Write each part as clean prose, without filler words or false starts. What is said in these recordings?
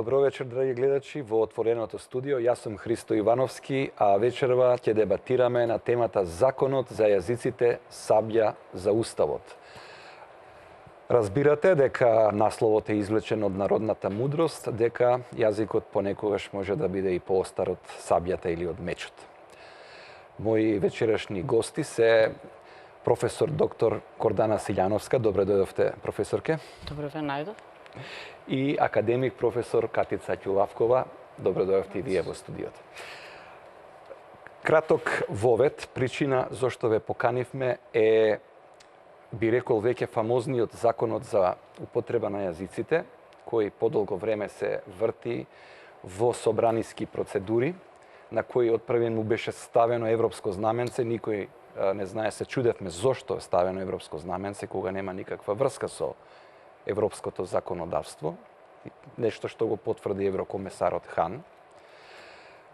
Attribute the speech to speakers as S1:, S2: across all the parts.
S1: Добро вечер, драги гледачи, во отвореното студио. Јас сум Христо Ивановски, а вечерва ќе дебатираме на темата Законот за јазиците, сабја за Уставот. Разбирате дека насловот е извлечен од народната мудрост, дека јазикот понекогаш може да биде и поостар од сабјата или од мечот. Мои вечерашни гости се професор доктор Кордана Силјановска. Добре дојдовте, професорке.
S2: Добре ве најдов.
S1: И академик професор Катица Ќулавкова. Добре дојдовте и вие во студиото. Краток вовед, причина зашто ве поканивме е, би рекол, веќе фамозниот законот за употреба на јазиците, кој подолго време се врти во собраниски процедури, на кој одпрвен му беше ставено европско знаменце. Никој не знае, се чудевме зошто е ставено европско знаменце, кога нема никаква врска со европското законодавство, нешто што го потврди еврокомесарот Хан.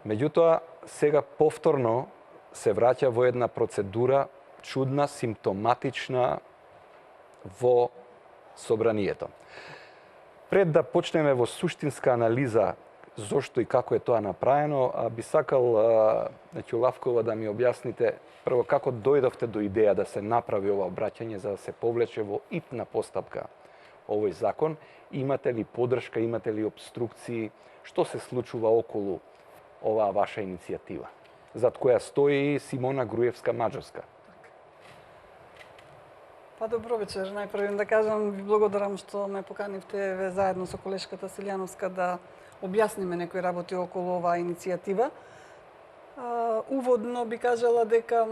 S1: Меѓутоа, сега повторно се враќа во една процедура чудна, симптоматична во собранието. Пред да почнеме во суштинска анализа зошто и како е тоа направено, би сакал Ќулавкова да ми објасните прво како дојдовте до идеја да се направи ова обраќање за да се повлече во итна постапка овој закон. Имате ли поддршка, имате ли обструкции? Што се случува околу оваа ваша иницијатива, зад која стои Симона Груевска Маđarска?
S3: Па добро вечер. Најпрво да кажам, ви благодарам што ме поканивте ве заедно со колешката Силјановска да објасниме некои работи околу оваа иницијатива. Уводно би кажала дека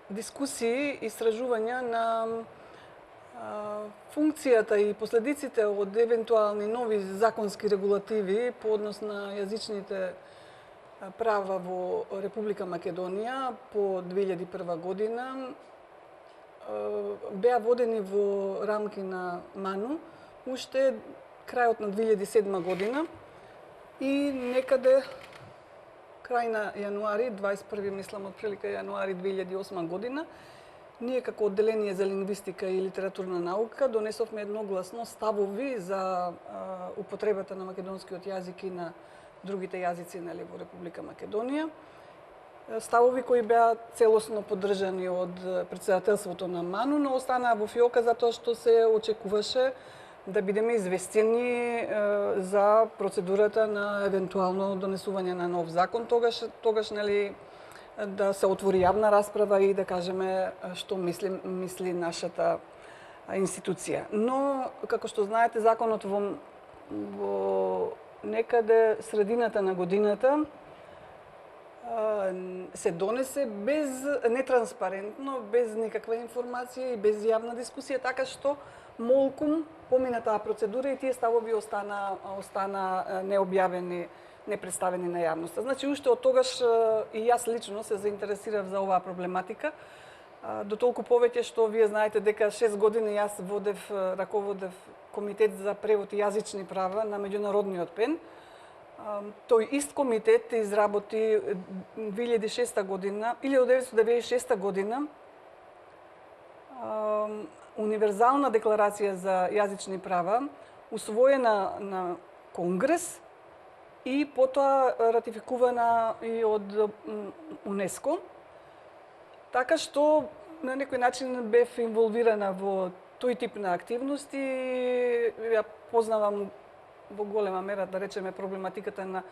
S3: дискусии, истражувања на функцијата и последиците од евентуални нови законски регулативи по однос на јазичните права во Република Македонија по 2001 година беа водени во рамки на МАНУ уште крајот на 2007 година и некаде крај на јануари, 21 мислам отприлика јануари 2008 година, ние како одделение за лингвистика и литературна наука донесовме едногласно ставови за употребата на македонскиот јазик и на другите јазици во Република Македонија. Ставови кои беа целосно поддржани од претседателството на МАНУ, но останаа во фиока затоа што се очекуваше да бидеме известени за процедурата на евентуално донесување на нов закон. Тогаш да се отвори јавна расправа и да кажеме што мисли нашата институција. Но, како што знаете, законот во некаде средината на годината се донесе нетранспарентно, без никаква информација и без јавна дискусија, така што молкум помина таа процедура и тие ставови остана необјавени, не представени на јавноста. Значи, уште од тогаш и јас лично се заинтересирав за оваа проблематика, до толку повеќе што вие знаете дека 6 години јас раководев комитет за превод и јазични права на меѓународниот ПЕН. Тој ист комитет изработи 2006 година, 1996 година, универзална декларација за јазични права, усвоена на Конгрес и потоа ратификувана и од УНЕСКО. Така што на некој начин бев инволвирана во тој тип на активности. Ја познавам во голема мера, да речеме, проблематиката на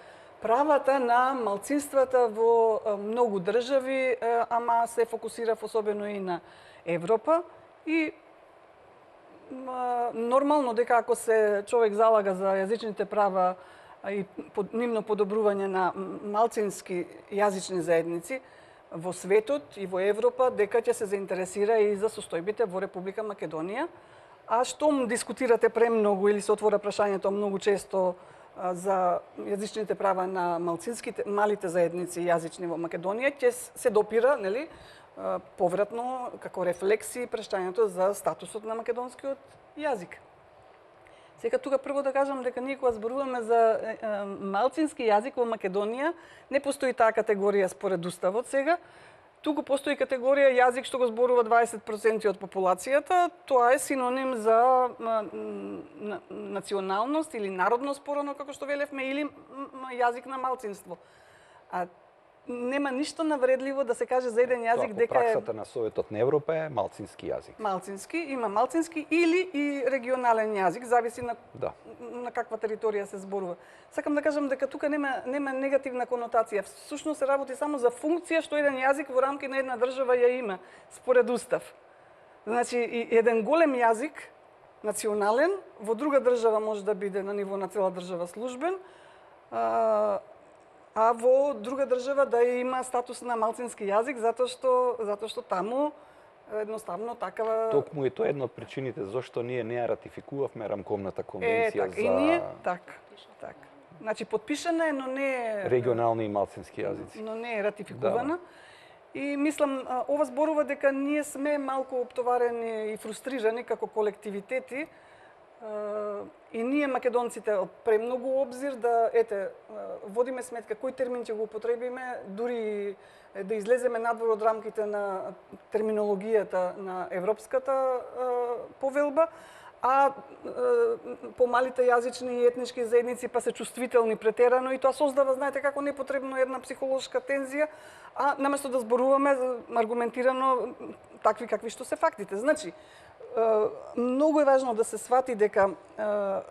S3: правата на малцинствата во многу држави, ама се фокусирав особено и на Европа. И нормално дека ако се човек залага за јазичните права и нивно подобрување на малцински јазични заедници во светот и во Европа, дека ќе се заинтересира и за состојбите во Република Македонија. А штом дискутирате премногу или се отвора прашањето многу често за јазичните права на малите заедници јазични во Македонија, ќе се допира, нели, повратно како рефлекси прашањето за статусот на македонскиот јазик. Сега тука прво да кажам дека ние кога зборуваме за малцински јазик во Македонија, не постои таа категорија според уставот сега. туку постои категорија јазик што го зборува 20% од популацијата, тоа е синоним за националност или народност порано како што велевме или јазик на малцинство. А нема ништо навредливо да се каже за еден јазик
S1: Тоа,
S3: дека
S1: праксата на Советот на Европа е малцински јазик.
S3: Малцински, има малцински или и регионален јазик, зависи на каква територија се зборува. Сакам да кажам дека тука нема негативна конотација. Всушност се работи само за функција што еден јазик во рамки на една држава ја има според устав. Значи и еден голем јазик национален во друга држава може да биде на ниво на цела држава службен, а во друга држава да има статус на малцински јазик затоа што таму едноставно такава
S1: Токму е тоа една од причините зашто ние не ја ратификувавме рамковната конвенција
S3: и ние така. Значи потпишана е, но не е
S1: регионални и малцински јазици.
S3: Но не е ратификувана. И мислам ова зборува дека ние сме малку оптоварени и фрустрирани како колективитети. И ние македонците премногу обзир да водиме сметка кој термин ќе го употребиме, дури да излеземе надвор од рамките на терминологијата на европската повелба, а помалите јазични и етнички заедници па се чувствителни претерано и тоа создава, знаете како, непотребно една психолошка тензија, а наместо да зборуваме аргументирано такви какви што се фактите. Значи, многу е важно да се свати дека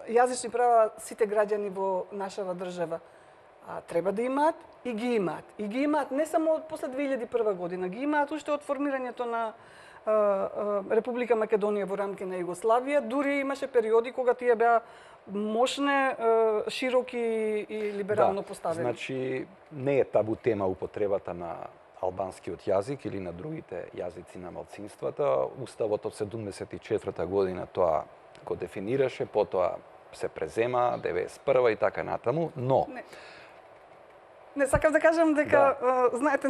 S3: јазични права сите граѓани во нашава држава треба да имаат и ги имаат. И ги имаат не само од после 2001 година, ги имаат уште од формирањето на Република Македонија во рамки на Југославија. Дури имаше периоди кога тие беа мощне, широки и либерално поставени.
S1: Значи, не е табу тема употребата на албанскиот јазик или на другите јазици на малцинствата. Уставот од 74 година тоа го дефинираше, потоа се презема 91 и така натаму, но
S3: Не сакам да кажам дека, знаете,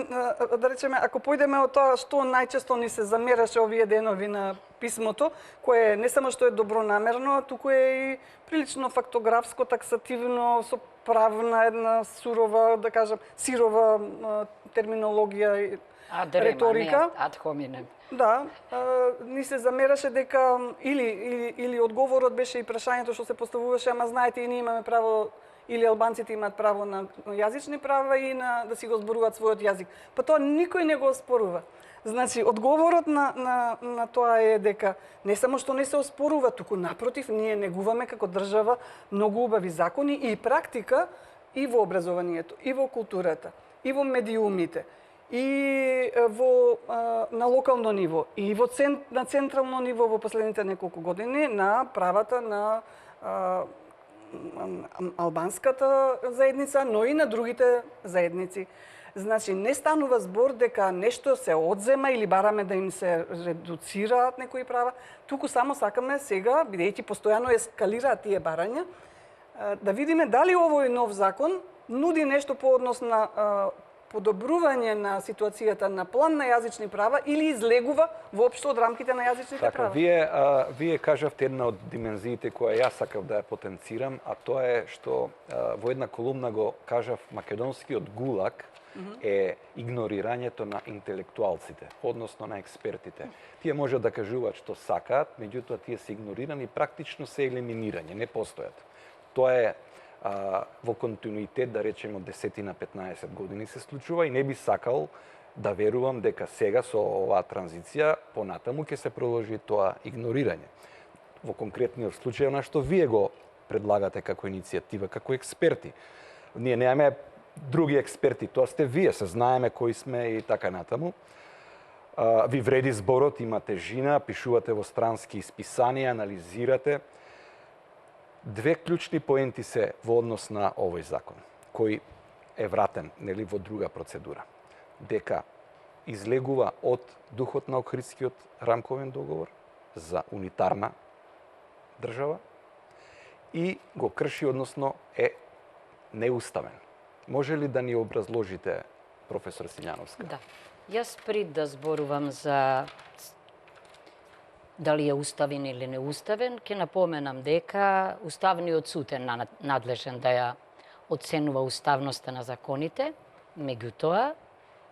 S3: да речеме, ако појдеме од тоа што најчесто ни се замераше овие денови на писмото, кое не само што е добронамерно, туку е и прилично фактографско, таксативно, со правна една сурова, да кажам, сирова терминологија и реторика.
S2: Ад хоминем.
S3: Да, ни се замераше дека или одговорот беше и прашањето што се поставуваше, ама знаете и ние имаме право или албанците имаат право на јазични права и да си го зборуваат својот јазик. Па тоа никој не го оспорува. Значи, одговорот на тоа е дека не само што не се оспорува, туку напротив, ние негуваме како држава многу убави закони и практика и во образованието, и во културата, и во медиумите, и на локално ниво, и на централно ниво во последните неколку години на правата на албанската заедница, но и на другите заедници. Значи, не станува збор дека нешто се одзема или бараме да им се редуцираат некои права, туку само сакаме сега, бидејќи постојано ескалираат тие барања, да видиме дали овој нов закон нуди нешто по однос на подобрување на ситуацијата на план на јазични права или излегува воопшто од рамките на јазичните права.
S1: Вие кажавте една од димензиите која јас сакав да ја потенцирам, а тоа е што во една колумна го кажав, македонскиот ГУЛАГ е игнорирањето на интелектуалците, односно на експертите. Тие може да кажуваат што сакаат, меѓутоа тие се игнорирани, практично се елиминирање, не постојат. Тоа е во континуитет, да речеме, од 10 на 15 години се случува и не би сакал да верувам дека сега со оваа транзиција понатаму ќе се продолжи тоа игнорирање. Во конкретниот случај на што вие го предлагате како иницијатива, како експерти. Ние немаме други експерти, тоа сте вие, се знаеме кои сме и така натаму. Ви вреди зборот, имате жина, пишувате во странски исписанија, анализирате. Две клучни поенти се во однос на овој закон, кој е вратен во друга процедура. Дека излегува од духот на Охридскиот рамковен договор за унитарна држава и го крши, односно е неуставен. Може ли да ни образложите, професор Силјановска?
S2: Да. Јас пред да зборувам за дали е уставен или неуставен, ќе напоменам дека Уставниот суд е надлежен да ја оценува уставноста на законите, меѓутоа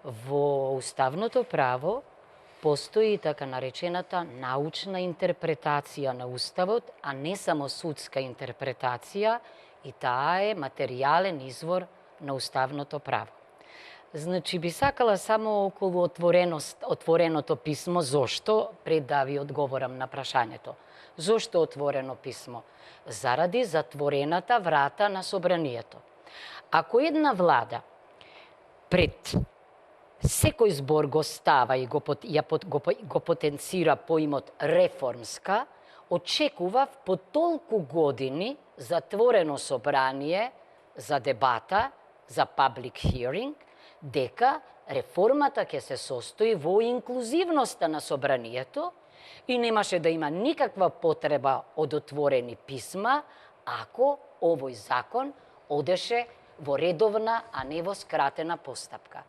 S2: Во уставното право постои така наречената научна интерпретација на Уставот, а не само судска интерпретација, и таа е материјален извор на уставното право. Значи, би сакала само околу отвореното писмо. Зошто? Пред да ви одговорам на прашањето. Зошто отворено писмо? Заради затворената врата на собранието. Ако една влада пред секој збор го става и го потенцира поимот реформска, очекував по толку години затворено собрание за дебата, за public hearing, дека реформата ќе се состои во инклузивноста на собранието и немаше да има никаква потреба од отворени писма, ако овој закон одеше во редовна, а не во скратена постапка.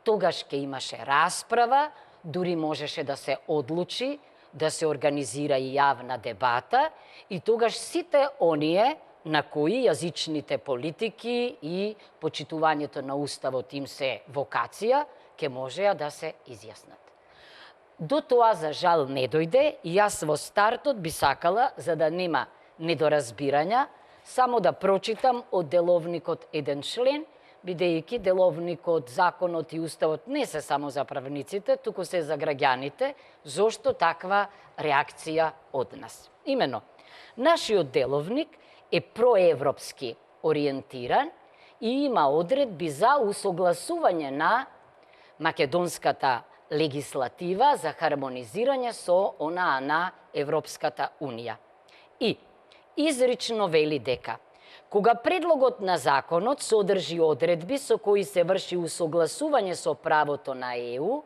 S2: Тогаш ќе имаше расправа, дури можеше да се одлучи, да се организира и јавна дебата, и тогаш сите оние на кои јазичните политики и почитувањето на Уставот им се вокација, ќе можеа да се изјаснат. До тоа, за жал, не дојде, и јас во стартот би сакала, за да нема недоразбирања, само да прочитам од деловникот еден член, бидејќи деловникот, законот и Уставот не се само за правниците, туку се за граѓаните. Зошто таква реакција од нас? Имено, нашиот деловник е проевропски ориентиран и има одредби за усогласување на македонската легислатива за хармонизирање со онаа на Европската Унија. И изрично вели дека кога предлогот на законот содржи одредби со кои се врши усогласување со правото на ЕУ,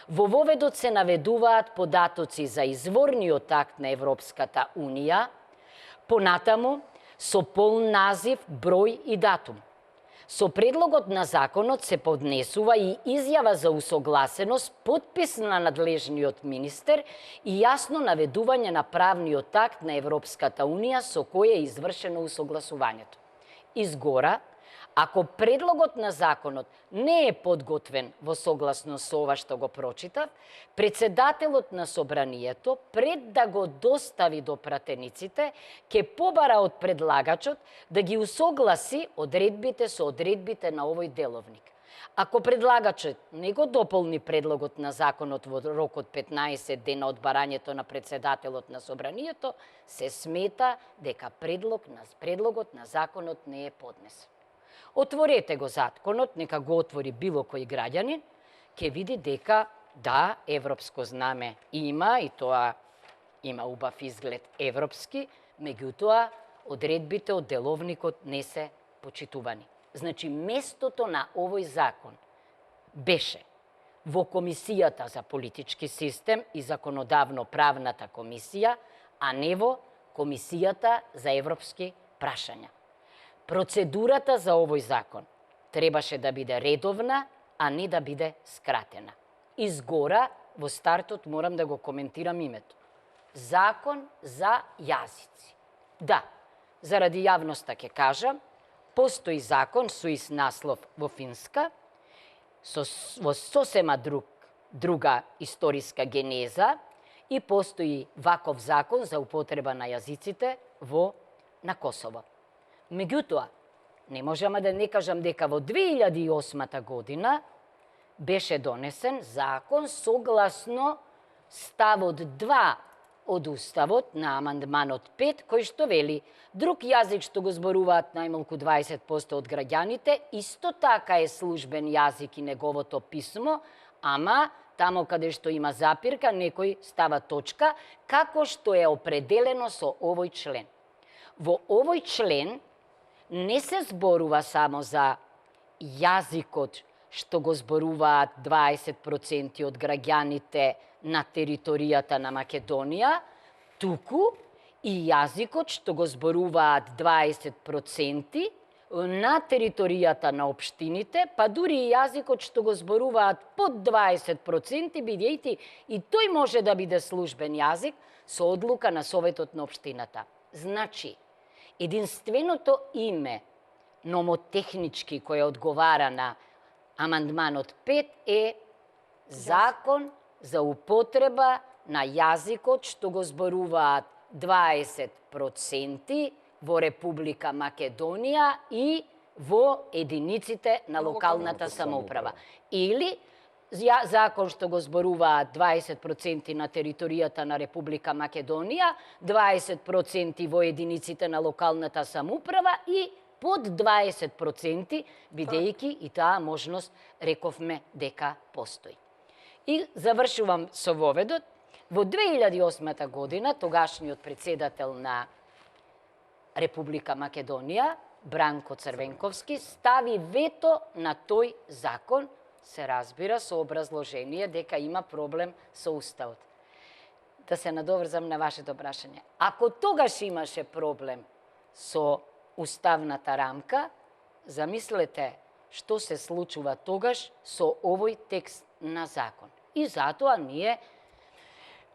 S2: во воведот се наведуваат податоци за изворниот акт на Европската Унија, понатаму со полн назив, број и датум. Со предлогот на законот се поднесува и изјава за усогласеност, потпис на надлежниот министер и јасно наведување на правниот акт на Европската Унија со кој е извршено усогласувањето. Изгора, ако предлогот на законот не е подготвен во согласност со ова што го прочитав, председателот на собранието, пред да го достави до пратениците, ќе побара од предлагачот да ги усогласи одредбите со одредбите на овој деловник. Ако предлагачот не го дополни предлогот на законот во рок од 15 дена од барањето на председателот на собранието, се смета дека предлогот на законот не е поднесен. Отворете го законот, нека го отвори било кој граѓанин, ќе види дека да, европско знаме има, и тоа има убав изглед европски, меѓутоа одредбите од деловникот не се почитувани. Значи, местото на овој закон беше во Комисијата за политички систем и законодавно-правната комисија, а не во Комисијата за европски прашања. Процедурата за овој закон требаше да биде редовна, а не да биде скратена. Изгора, во стартот морам да го коментирам името. Закон за јазици. Да, заради јавноста ќе кажам, постои закон со ист наслов во Финска, во сосема друга историска генеза, и постои ваков закон за употреба на јазиците на Косово. Меѓутоа, не можам да не кажам дека во 2008 година беше донесен закон согласно ставот 2 од Уставот на амандманот 5, кој што вели друг јазик што го зборуваат најмалку 20% од граѓаните, исто така е службен јазик и неговото писмо, ама тамо каде што има запирка, некој става точка, како што е определено со овој член. Во овој член не се зборува само за јазикот што го зборуваат 20% од граѓаните на територијата на Македонија, туку и јазикот што го зборуваат 20% на територијата на општините, па дури и јазикот што го зборуваат под 20%, бидејќи и тој може да биде службен јазик со одлука на Советот на општината. Значи, единственото име номотехнички кој одговара на Амандманот 5 е закон за употреба на јазикот што го зборуваат 20% во Република Македонија и во единиците на локалната самоуправа. Или закон што го зборуваат 20% на територијата на Република Македонија, 20% во единиците на локалната самоуправа и под 20%, бидејќи и таа можност рековме дека постои. И завршувам со воведот. Во 2008 година тогашниот председател на Република Македонија, Бранко Црвенковски, стави вето на тој закон, се разбира со образложение дека има проблем со Уставот. Да се надоврзам на вашето прашање. Ако тогаш имаше проблем со уставната рамка, замислете што се случува тогаш со овој текст на закон. И затоа ние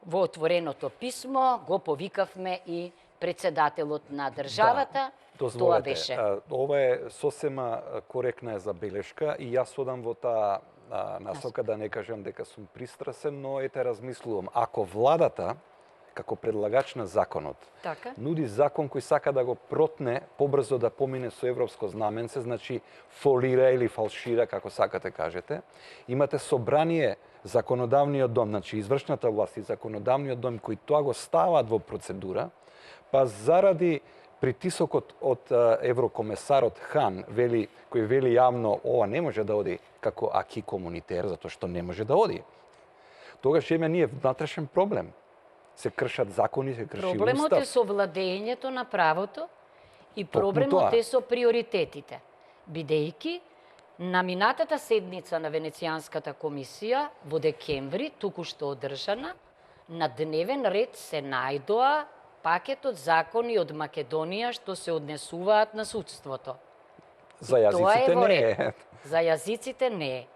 S2: во отвореното писмо го повикавме и председателот на државата. Тоа беше.
S1: Ова е сосема коректна забелешка и јас одам во таа насока, да не кажам дека сум пристрасен, но ете размислувам. Ако владата, како предлагач на законот, нуди закон кој сака да го протне побрзо да помине со европско знаменце, значи фолира или фалшира, како сакате кажете, имате собрание, законодавниот дом, значи извршната власт и законодавниот дом, кои тоа го ставаат во процедура, па заради притисокот од еврокомесарот Хан, кој вели јавно ова не може да оди како аки комунитер, затоа што не може да оди. Тогаш имаме ние внатрешен проблем. Се кршат закони, се крши устав.
S2: Проблемот е со владењето на правото и проблемот е со приоритетите. Бидејќи на минатата седница на Венецијанската комисија во декември, туку-што одржана, на дневен ред се најдоа пакетот закони од Македонија што се однесуваат на судството.
S1: За јазиците не е.
S2: За јазиците не е.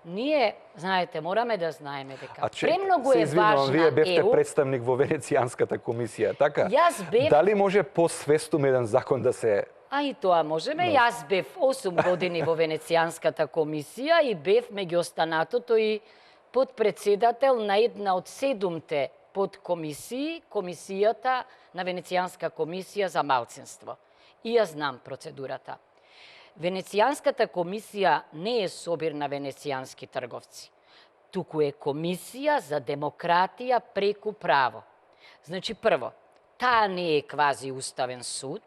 S2: Ние, знаете, мораме да знаеме дека премногу е важна
S1: вие бевте представник во Венецијанската комисија, така?
S2: Јас бев...
S1: Дали може посвестум еден закон да се...
S2: А и тоа можеме. Јас бев 8 години во Венецијанската комисија и бев меѓу останатото и подпредседател на една од 7-те подкомисии, комисијата на Венецијанска комисија за малцинство. И ја знам процедурата. Венецијанската комисија не е собир на венецијански трговци, туку е комисија за демократија преку право. Значи, прво, таа не е квази уставен суд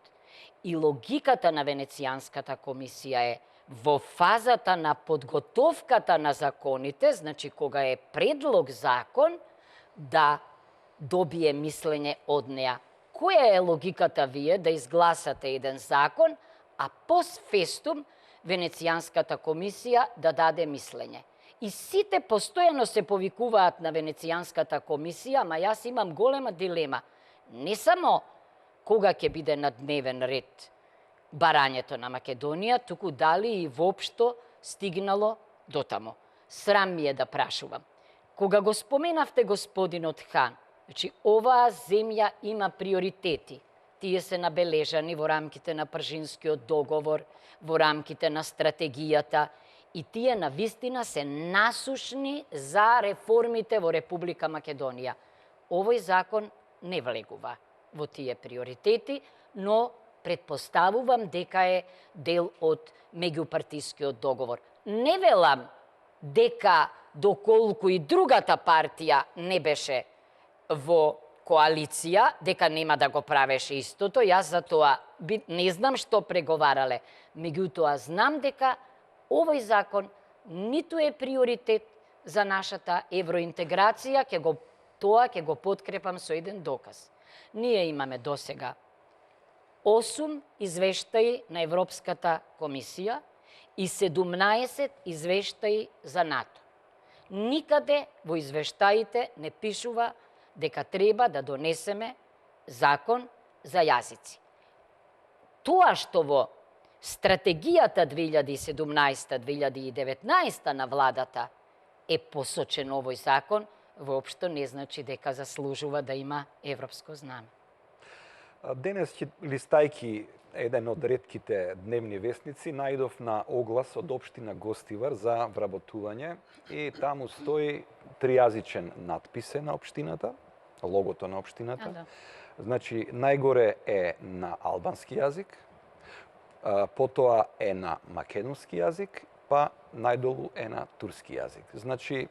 S2: и логиката на Венецијанската комисија е во фазата на подготовката на законите, значи кога е предлог закон, да добие мислење од неа. Која е логиката вие да изгласате еден закон, а постфестум Венецијанската комисија да даде мислење? И сите постојано се повикуваат на Венецијанската комисија, ама јас имам голема дилема. Не само кога ќе биде на дневен ред барањето на Македонија, туку дали и воопшто стигнало до тамо. Срам ми е да прашувам. Кога го споменавте господинот Хан, значи оваа земја има приоритети. Тие се набележани во рамките на Пржинскиот договор, во рамките на стратегијата и тие навистина се насушни за реформите во Република Македонија. Овој закон не влегува во тие приоритети, но предпоставувам дека е дел од меѓупартискиот договор. Не велам дека доколку и другата партија не беше во коалиција, дека нема да го правеше истото. Јас за тоа не знам што преговарале. Меѓутоа знам дека овој закон ниту е приоритет за нашата евроинтеграција, тоа ќе го подкрепам со еден доказ. Ние имаме досега 8 извештаи на Европската комисија и 17 извештаи за НАТО. Никаде во извештаите не пишува дека треба да донесеме закон за јазици. Тоа што во стратегијата 2017-2019 на владата е посочен овој закон, воопшто не значи дека заслужува да има европско знаме.
S1: Денес, листајки еден од ретките дневни вестници, најдов на оглас од општина Гостивар за вработување и таму стои тријазичен надпис на општината, логото на општината.
S2: Да.
S1: Значи, најгоре е на албански јазик, потоа е на македонски јазик, па најдолу е на турски јазик. Значи,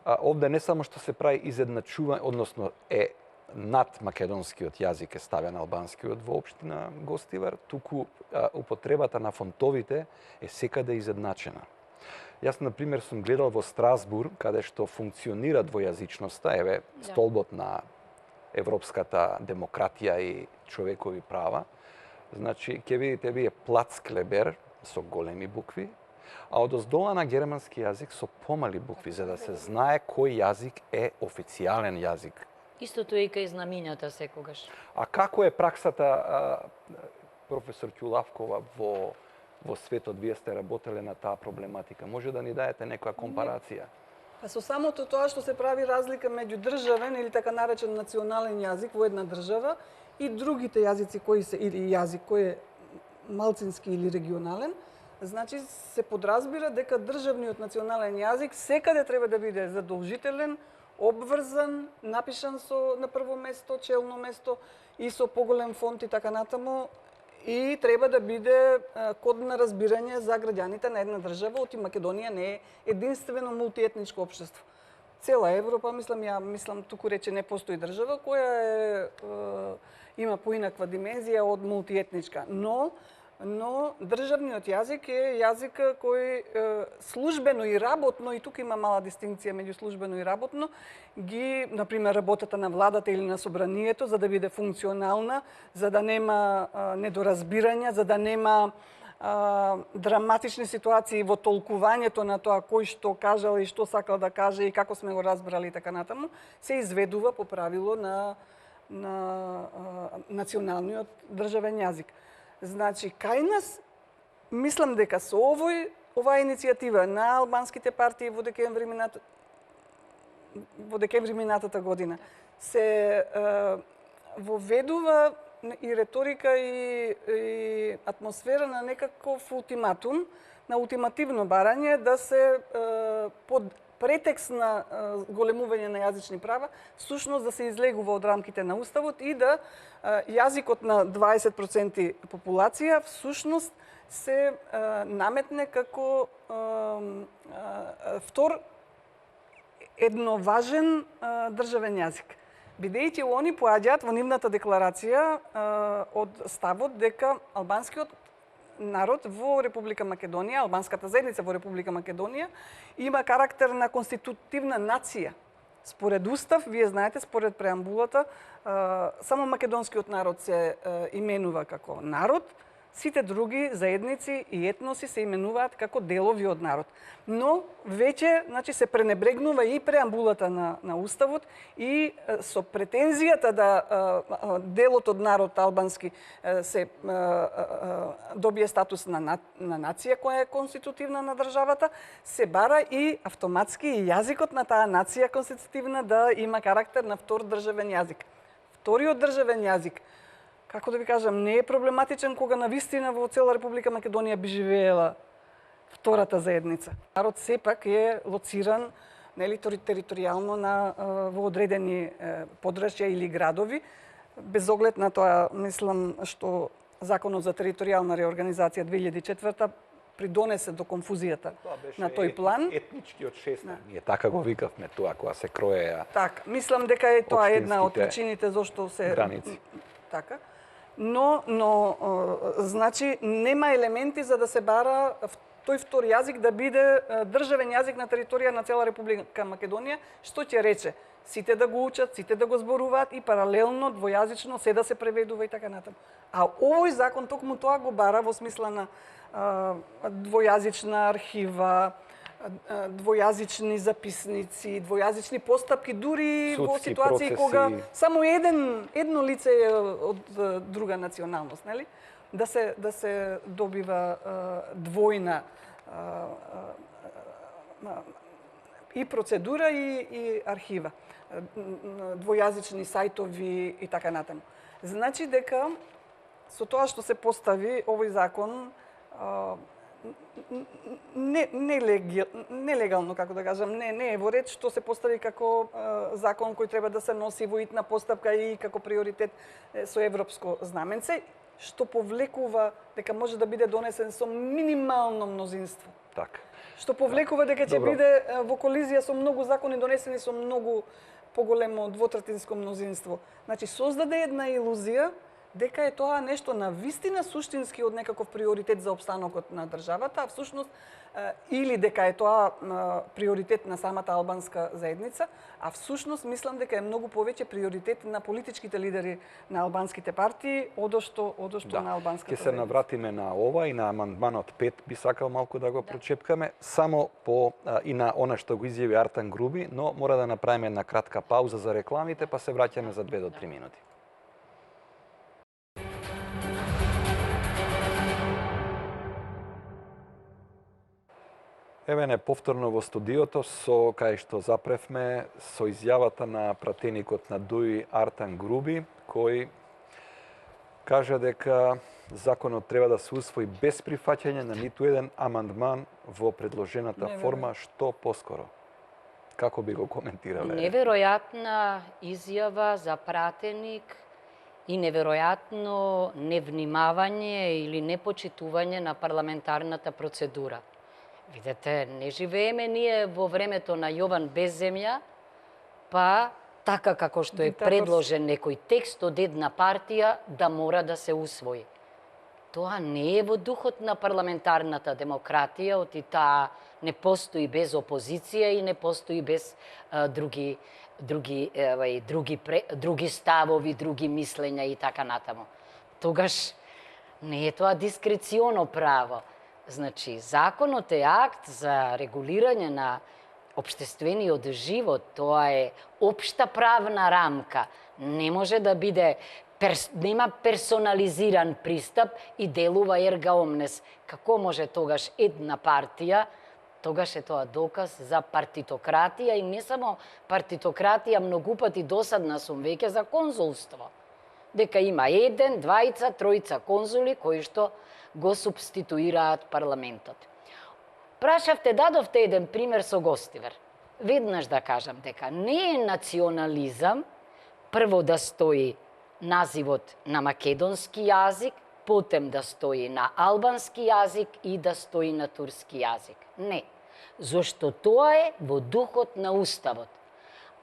S1: овде не само што се прави изедначување, односно е над македонскиот јазик е ставен албанскиот во општина Гостивар, туку употребата на фонтовите е секаде изедначена. Јас, на пример, сум гледал во Страсбург, каде што функционира двојазичноста, еве, столбот на европската демократија и човекови права. Значи, ќе видите вие Плац Клебер со големи букви, а одоздола на германски јазик со помали букви, за да се знае кој јазик е официјален јазик.
S2: Истото е и кај знамињата секогаш.
S1: А како е праксата, професор Ќулавкова, во светот? Вие сте работеле на таа проблематика. Може да ни даете некоја компарација?
S3: Па со самото тоа што се прави разлика меѓу државен или така наречен национален јазик во една држава и другите јазици кои се, или јазик кој е малцински или регионален, значи се подразбира дека државниот национален јазик секаде треба да биде задолжителен, обврзан, напишан со на прво место, челно место и со поголем фонт и така натаму, и треба да биде код на разбирање за граѓаните на една држава. Оти Македонија не е единствено мултиетничко општество. Цела Европа, мислам туку рече не постои држава која има поинаква димензија од мултиетничка, но државниот јазик е јазик кој службено и работно, и тука има мала дистинкција меѓу службено и работно, ги, например, работата на владата или на собранието, за да биде функционална, за да нема недоразбирања, за да нема драматични ситуации во толкувањето на тоа кој што кажал и што сакал да каже и како сме го разбрали и така натаму, се изведува по правило на националниот државен јазик. Значи, кај нас, мислам дека со оваа иницијатива на албанските партии во декември минатата година се воведува и реторика и атмосфера на некаков ултиматум, на ултимативно барање да се под претекст на големување на јазични права, всушност да се излегува од рамките на Уставот и да јазикот на 20% популација всушност се наметне како втор едноважен државен јазик. Бидејќи они поаѓаат во нивната декларација од ставот дека албанскиот народ во Република Македонија, албанската заедница во Република Македонија, има карактер на конститутивна нација. Според Устав, вие знаете, според преамбулата, само македонскиот народ се именува како народ, сите други заедници и етноси се именуваат како делови од народ. Но веќе, значи, се пренебрегнува и преамбулата на Уставот и со претензијата да делот од народ албански се добие статус на нација која е конститутивна на државата, се бара и автоматски и јазикот на таа нација конститутивна да има карактер на втор државен јазик. Вториот државен јазик, како да ви кажам, не е проблематичен кога навистина во цела Република Македонија би живеела втората заедница. Народ сепак е лоциран, нели, територијално во одредени подрачја или градови, без оглед на тоа, мислам, што Законот за територијална реорганизација 2004 придонесе до конфузијата на тој план.
S1: Етничкиот шестак, ние така го викавме тоа кога се кроеа.
S3: Така, мислам дека е тоа една од причините зашто се
S1: граници.
S3: Така. Но значи нема елементи за да се бара тој втор јазик да биде државен јазик на територија на цела Република Македонија, што ќе рече сите да го учат, сите да го зборуваат и паралелно двојазично се да се преведува и така натаму. А овој закон токму тоа го бара во смисла на двојазична архива, двојазични записници, двојазични постапки, дури во ситуации кога само едно лице е од друга националност, нели? Да се добива двојна и процедура и архива, двојазични сајтови и така натаму. Значи дека со тоа што се постави овој закон нелегално, како да кажам, не е во ред што се постави како закон кој треба да се носи во итна постапка и како приоритет со европско знаменце, што повлекува дека може да биде донесен со минимално мнозинство.
S1: Така.
S3: Што повлекува дека ќе биде во колизија со многу закони донесени со многу поголемо двотретинско мнозинство. Значи, создаде една илузија дека е тоа нешто на вистина суштински од некаков приоритет за опстанокот на државата, а всушност или дека е тоа приоритет на самата албанска заедница, а всушност мислам дека е многу повеќе приоритет на политичките лидери на албанските партии одошто на албанската
S1: заедница. Ќе се навратиме на ова и на амандманот 5 би сакал малку да го прочепкаме, само по и на она што го изјави Артан Груби, но мора да направиме една кратка пауза за рекламите, па се враќаме за 2 до 3 минути. Еве не повторно во студиото со кај што запревме со изјавата на пратеникот на ДУИ Артан Груби, кој кажа дека законот треба да се усвои без прифаќање на ниту еден амандман во предложената форма, што поскоро. Како би го коментирале?
S2: Неверојатна изјава за пратеник и неверојатно невнимавање или непочитување на парламентарната процедура. Видете, не живееме ние во времето на Јован Безземја, па така како што е предложен некој текст од една партија да мора да се усвои. Тоа не е во духот на парламентарната демократија, оти таа не постои без опозиција и не постои без други ставови, други мислења и така натаму. Тогаш не е тоа дискреционо право. Значи, законот е акт за регулирање на општествениот живот, тоа е општа правна рамка. Не може да биде, нема персонализиран пристап и делува ерга омнес. Како може тогаш една партија, тогаш е тоа доказ за партитократија и не само партитократија, многу пати досадна сум веќе за конзулство. Дека има 1, 2, 3 конзули кои што го субституираат парламентот. Прашавте, дадовте еден пример со Гостивар. Веднаш да кажам дека не е национализам прво да стои називот на македонски јазик, потем да стои на албански јазик и да стои на турски јазик. Не. Зошто тоа е во духот на Уставот.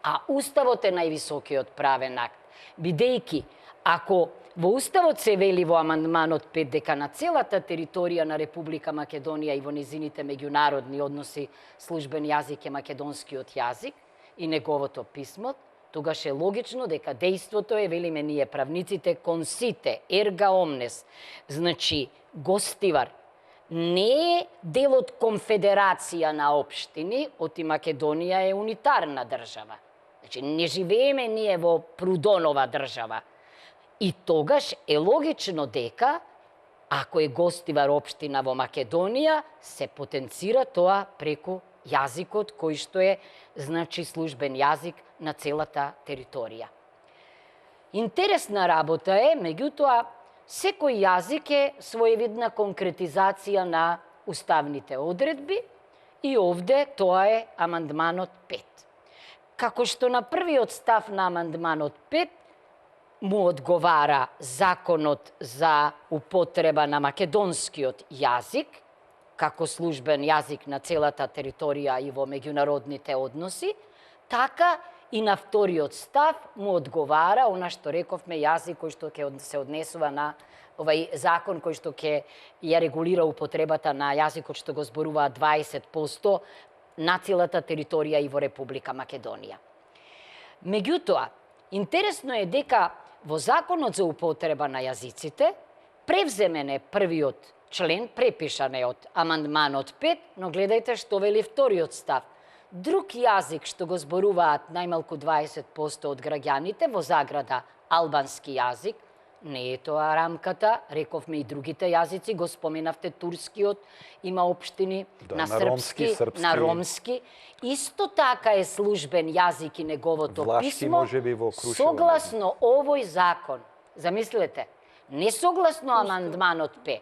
S2: А Уставот е највисокиот правен акт. Бидејќи, ако во Уставот се вели во амандманот 5 дека на целата територија на Република Македонија и во незините меѓународни односи службен јазик е македонскиот јазик и неговото писмо, тогаш е логично дека дејството е, велиме ние правниците, консите, ерга омнес. Значи, Гостивар не е дел од конфедерација на општини, оти Македонија е унитарна држава. Значи, не живееме ние во Прудонова држава. И тогаш е логично дека, ако е Гостивар општина во Македонија, се потенцира тоа преку јазикот кој што е, значи, службен јазик на целата територија. Интересна работа е, меѓутоа, секој јазик е своевидна конкретизација на уставните одредби и овде тоа е амандманот 5. Како што на првиот став на амандманот 5 му одговара законот за употреба на македонскиот јазик, како службен јазик на целата територија и во меѓународните односи, така и на вториот став му одговара она што рековме јазик кој што ќе се однесува на овај закон кој што ќе ја регулира употребата на јазикот што го зборува 20% на целата територија и во Република Македонија. Меѓутоа, интересно е дека во законот за употреба на јазиците превземен е првиот член, препишан е од амандманот 5, но гледајте што вели вториот став. Друг јазик што го зборуваат најмалку 20% од граѓаните во заграда албански јазик, не е тоа рамката, рековме и другите јазици, го споменавте турскиот, има општини на српски, на ромски. Исто така е службен јазик и неговото писмо, согласно овој закон. Замислете, Несогласно амандманот 5,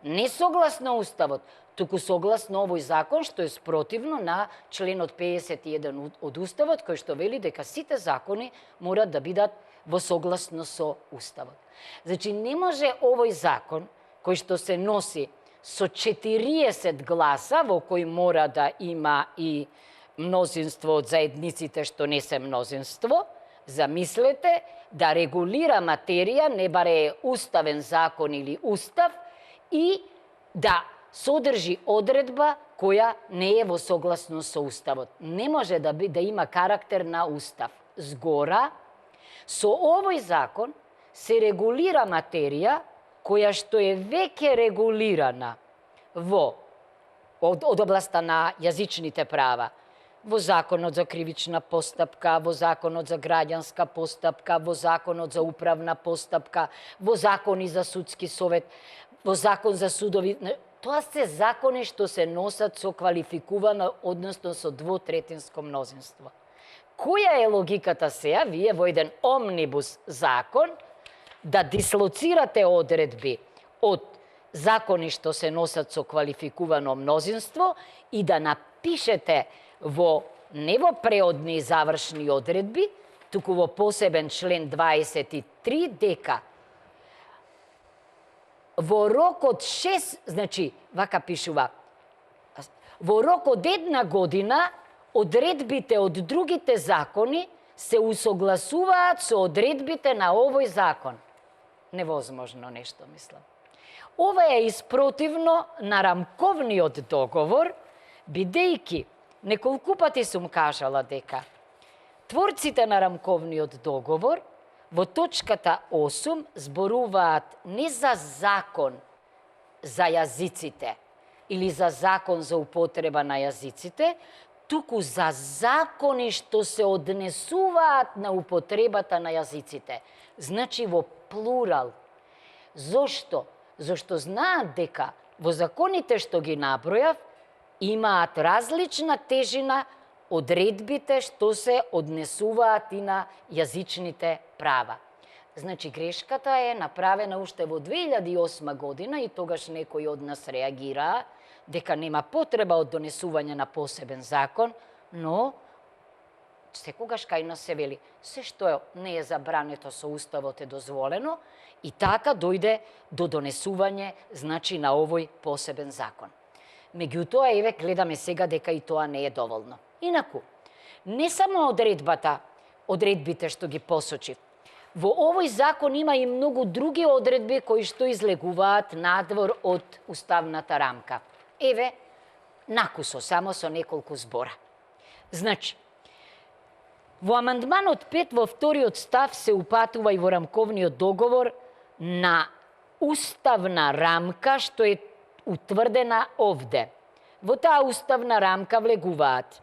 S2: несогласно Уставот, туку согласно овој закон, што е спротивно на членот 51 од Уставот, кој што вели дека сите закони морат да бидат во согласно со Уставот. Значи, не може овој закон, кој што се носи со 40 гласа, во кој мора да има и мнозинство од заедниците што не се мнозинство, замислете, да регулира материја, не баре е уставен закон или устав, и да содржи одредба која не е во согласно со Уставот. Не може да има карактер на устав. Згора, со овој закон се регулира материја која што е веќе регулирана од областа на јазичните права, во Законот за кривична постапка, во Законот за граѓанска постапка, во Законот за управна постапка, во закони за судски совет, во Закон за судови. Тоа се закони што се носат со квалификувано, односно со двотретинско мнозинство. Која е логиката сега, вие во еден омнибус закон, да дислоцирате одредби од закони што се носат со квалификувано мнозинство и да напишете не во преодни и завршни одредби, туку во посебен член 23 дека во рок од 6, значи, вака пишува, во рок од 1 година одредбите од другите закони се усогласуваат со одредбите на овој закон. Невозможно нешто, мислам. Ова е испротивно на рамковниот договор, бидејќи неколку пати сум кажала дека творците на рамковниот договор во точката 8 зборуваат не за закон за јазиците или за закон за употреба на јазиците, туку за закони што се однесуваат на употребата на јазиците. Значи во плурал. Зошто? Зошто знаат дека во законите што ги набројав имаат различна тежина одредбите што се однесуваат и на јазичните права. Значи, грешката е направена уште во 2008 година и тогаш некои од нас реагираа дека нема потреба од донесување на посебен закон, но секогаш кај нас се вели се што не е забрането со Уставот е дозволено и така дојде до донесување, значи, на овој посебен закон. Меѓутоа, еве, гледаме сега дека и тоа не е доволно. Инаку, не само одредбите што ги посочив, во овој закон има и многу други одредби кои што излегуваат надвор од уставната рамка. Еве, накусо, само со неколку збора. Значи, во амандманот 5 во вториот став се упатува и во рамковниот договор на уставна рамка што е утврдена овде. Во таа уставна рамка влегуваат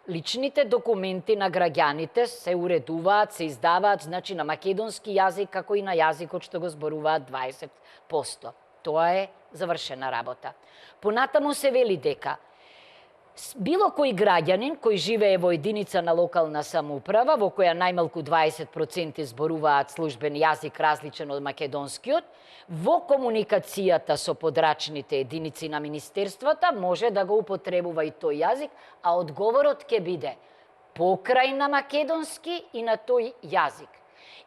S2: личните документи на граѓаните, се уредуваат, се издаваат, значи, на македонски јазик, како и на јазикот што го зборуваат 20%. Тоа е завршена работа. Понатаму се вели дека било кој граѓанин кој живее во единица на локална самоуправа, во која најмалку 20% зборуваат службен јазик различен од македонскиот, во комуникацијата со подрачните единици на министерствата може да го употребува и тој јазик, а одговорот ќе биде покрај на македонски и на тој јазик.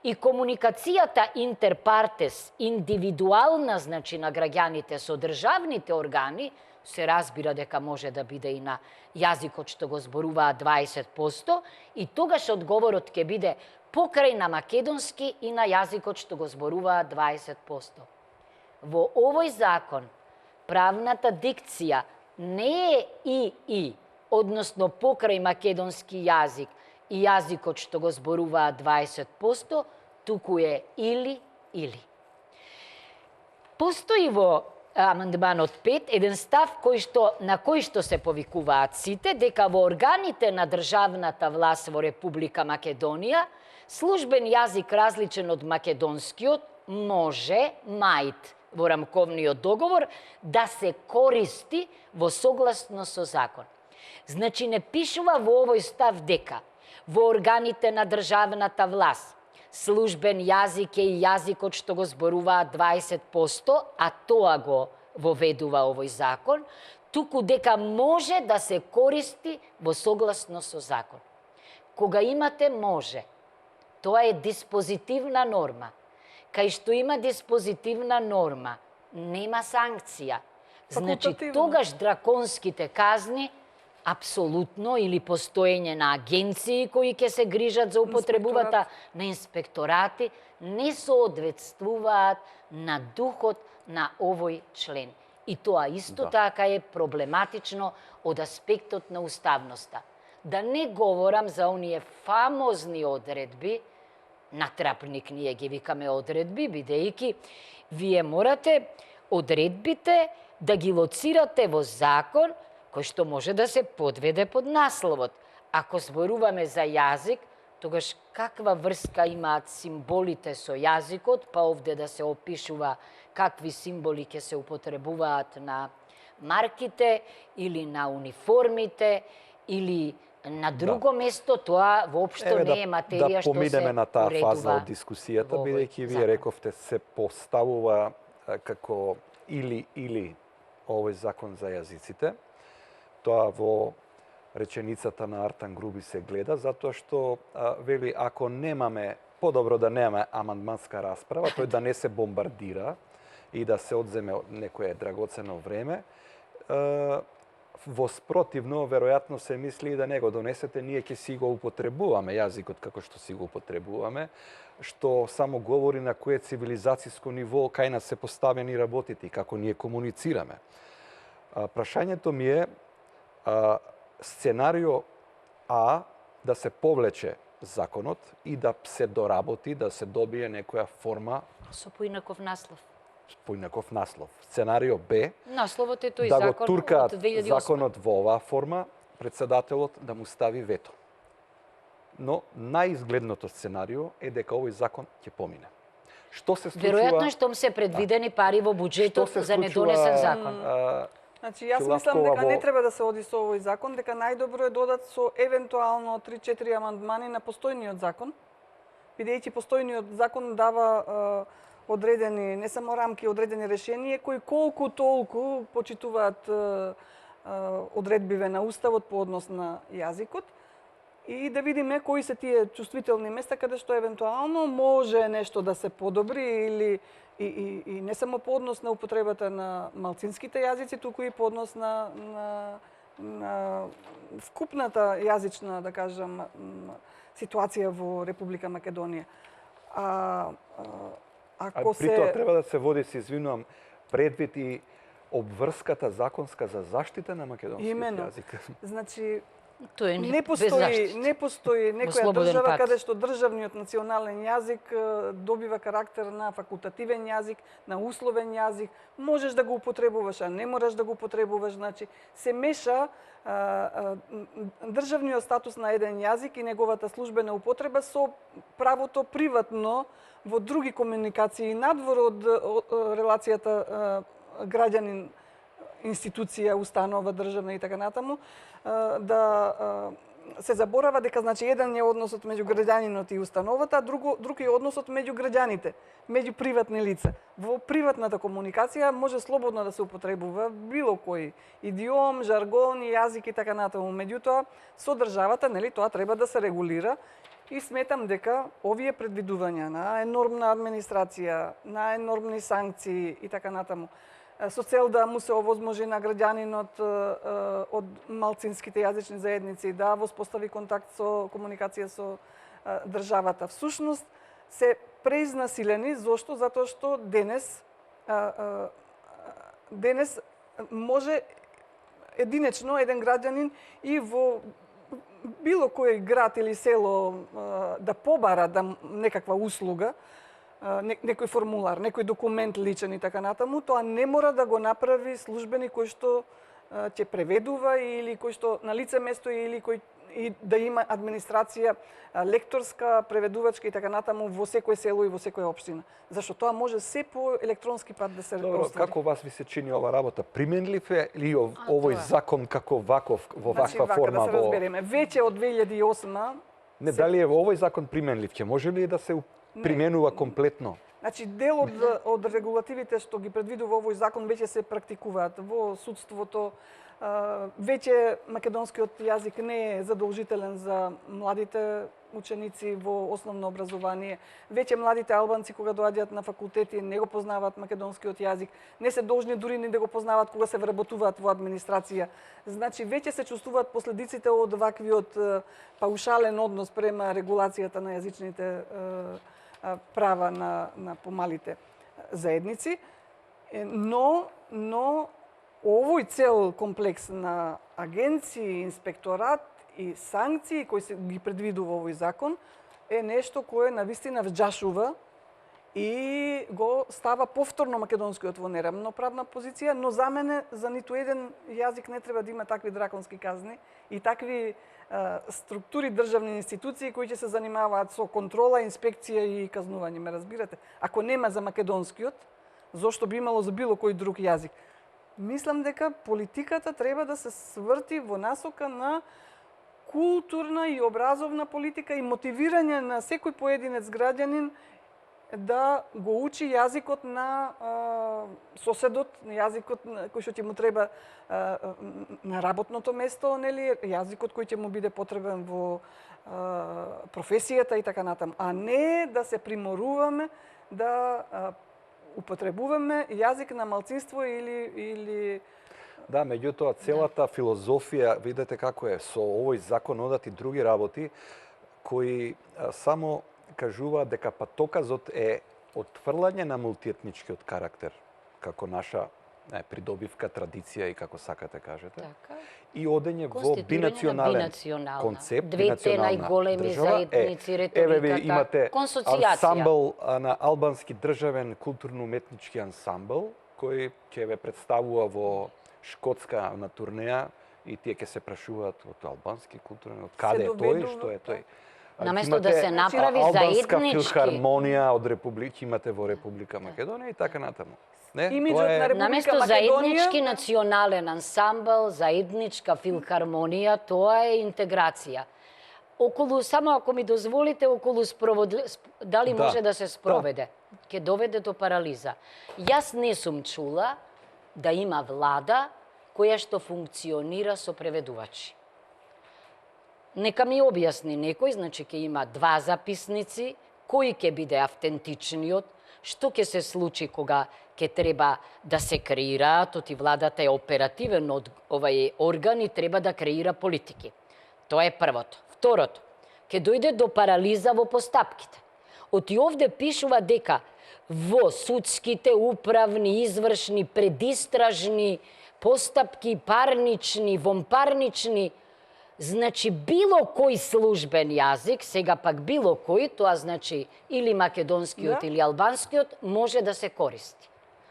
S2: И комуникацијата интерпартес, индивидуална, значи, на граѓаните со државните органи, се разбира дека може да биде и на јазикот што го зборуваат 20%, и тогаш одговорот ќе биде покрај на македонски и на јазикот што го зборуваат 20%. Во овој закон правната дикција не е и, односно покрај македонски јазик и јазикот што го зборуваат 20%, туку е или. Постои во амандманот 5 еден став на кој што се повикуваат сите, дека во органите на државната власт во Република Македонија службен јазик различен од македонскиот може, мајт во рамковниот договор, да се користи во согласно со закон. Значи, не пишува во овој став дека во органите на државната власт службен јазик е и јазикот што го зборуваат 20%, а тоа го воведува овој закон, туку дека може да се користи во согласно со закон. Кога имате може, тоа е диспозитивна норма. Кај што има диспозитивна норма, нема санкција. Значи, тогаш драконските казни апсолутно, или постоење на агенции кои ќе се грижат за употребувата на инспекторати, не соодветствуваат на духот на овој член. И тоа исто така е проблематично од аспектот на уставноста. Да не говорам за оние фамозни одредби, натрапник ние ги викаме одредби, бидејќи вие морате одредбите да ги лоцирате во закон, кој што може да се подведе под насловот. Ако зборуваме за јазик, тогаш каква врска имаат символите со јазикот, па овде да се опишува какви символи ќе се употребуваат на марките или на униформите или на друго место, тоа воопшто не е материја што се уредува.
S1: Да поминеме на таа фаза од дискусијата, бидејќи вие рековте се поставува како или овој закон за јазиците. Тоа во реченицата на Артан Груби се гледа, затоа што вели ако немаме, подобро да немаме амандманска расправа, тој да не се бомбардира и да се одземе некое драгоцено време, во спротивно, веројатно се мисли да не го донесете, ние ќе си го употребуваме јазикот како што си го употребуваме, што само говори на кое цивилизацијско ниво кај нас се поставени работите и како ние комуницираме. Прашањето ми е сценарио А да се повлече законот и да се доработи, да се добие некоја форма
S2: со поинаков наслов.
S1: Поинаков наслов. Сценарио Б,
S2: насловот е тој
S1: да
S2: закон
S1: го туркаат
S2: од 2008.
S1: законот во оваа форма, председателот да му стави вето. Но најизгледното сценарио е дека овој закон ќе помине. Што се случува?
S2: Веројатно штом се предвидени пари во буџетот за недонесен закон.
S3: Значи, јас мислам дека не треба да се оди со овој закон, дека најдобро е додат со евентуално 3-4 амандмани на постојниот закон, бидејќи постојниот закон дава одредени, не само рамки, одредени решенија кои колку толку почитуваат одредбиве на Уставот по однос на јазикот и да видиме кои се тие чувствителни места каде што евентуално може нешто да се подобри или и не само по однос на употребата на малцинските јазици, туку и по однос на вкупната јазична, да кажам, ситуација во Република Македонија.
S1: При тоа треба да се води, се извинувам, предвид и обврската законска за заштита на македонскиот јазик.
S3: Значи,
S2: Тој
S3: не постои некоја држава каде што државниот национален јазик добива карактер на факултативен јазик, на условен јазик. Можеш да го употребуваш, а не мораш да го употребуваш. Значи, се меша државниот статус на еден јазик и неговата службена употреба со правото приватно во други комуникации надвор од релацијата граѓанин, институција, установа, државна и така натаму, да се заборава дека значи еден е односот меѓу граѓанинот и установата, а друг е односот меѓу граѓаните, меѓу приватни лица. Во приватната комуникација може слободно да се употребува било кој идиом, жаргон, јазик и така натаму. Меѓутоа, со државата, нели, тоа треба да се регулира и сметам дека овие предвидувања на енормна администрација, на енормни санкции и така натаму, со цел да му се овозможи на граѓанинот од малцинските јазични заедници да воспостави контакт со комуникација со државата. Всушност се преизнасилени. Зошто? Затоа што денес може единечно еден граѓанин и во било кој град или село да побара некаква услуга, некој формулар, некој документ личен и така натаму, тоа не мора да го направи службеник кој што ќе преведува или кој што на лице место или кој и да има администрација лекторска, преведувачка и така натаму во секој село и во секоја општина. Зашто тоа може се по електронски пат да се
S1: остvari. Добро, како вас ви се чини ова работа? Применлив е ли овој закон како ваков во ваква форма?
S3: Да се разбереме. Веќе од 2008
S1: Не, дали е овој закон применлив? Ќе може ли да се применува комплетно.
S3: Значи, дел од регулативите што ги предвидува овој закон веќе се практикуваат во судството. Веќе македонскиот јазик не е задолжителен за младите ученици во основно образование. Веќе младите албанци кога доаѓаат на факултети не го познаваат македонскиот јазик, не се должни дури ни да го познаваат кога се вработуваат во администрација. Значи веќе се чувствуваат последиците од ваквиот паушален однос према регулацијата на јазичните права на помалите заедници, но овој цел комплекс на агенции, инспекторат и санкции кои се ги предвидува овој закон е нешто кое навистина вџашува и го става повторно македонскиот во неравноправна позиција, но за мене за ниту еден јазик не треба да има такви драконски казни и такви структури, државни институции кои ќе се занимаваат со контрола, инспекција и казнување, ме разбирате? Ако нема за македонскиот, зошто би имало за било кој друг јазик? Мислам дека политиката треба да се сврти во насока на културна и образовна политика и мотивирање на секој поединец граѓанин да го учи јазикот на соседот, јазикот кој што ќе му треба на работното место, нели, јазикот кој ќе му биде потребен во професијата и така натаму, а не да се приморуваме да употребуваме јазик на малцинство или
S1: Да, меѓутоа целата филозофија, видете како е, со овој закон одат и други работи кои само кажуваат дека патоказот е отфрлање на мултиетничкиот карактер како наша придобивка, традиција и како сакате кажете.
S2: Така.
S1: И одење во бинационален концепт,
S2: двете најголеми заедници, републиката,
S1: имате
S2: консоцијација.
S1: ансамбл на албански државен културно-уметнички ансамбл кој ќе ве представува во Шкотска на турнеја и тие ќе се прашуваат од албански културен, од каде е тој, што е тој.
S2: Наместо да се направи
S1: албанска
S2: заеднички
S1: филхармонија од република имате во Република Македонија и така натаму. Не,
S3: имиджот на Република
S2: наместо
S3: Македонија
S2: заеднички национален ансамбл, заедничка филхармонија, тоа е интеграција. Околу, само ако ми дозволите, околу дали може да се спроведе, ќе доведе до парализа. Јас не сум чула да има влада која што функционира со преведувачи. Нека ми објасни некој, значи ќе има два записници, кој ќе биде автентичниот, што ќе се случи кога ќе треба да се креираат, оти владата е оперативен орган и треба да креира политики. Тоа е првото. Второто, ќе дојде до парализа во постапките. Оти овде пишува дека во судските, управни, извршни, предистражни постапки, парнични, вонпарнични, значи било кој службен јазик, сега пак било кој, тоа значи или македонскиот или албанскиот, може да се користи.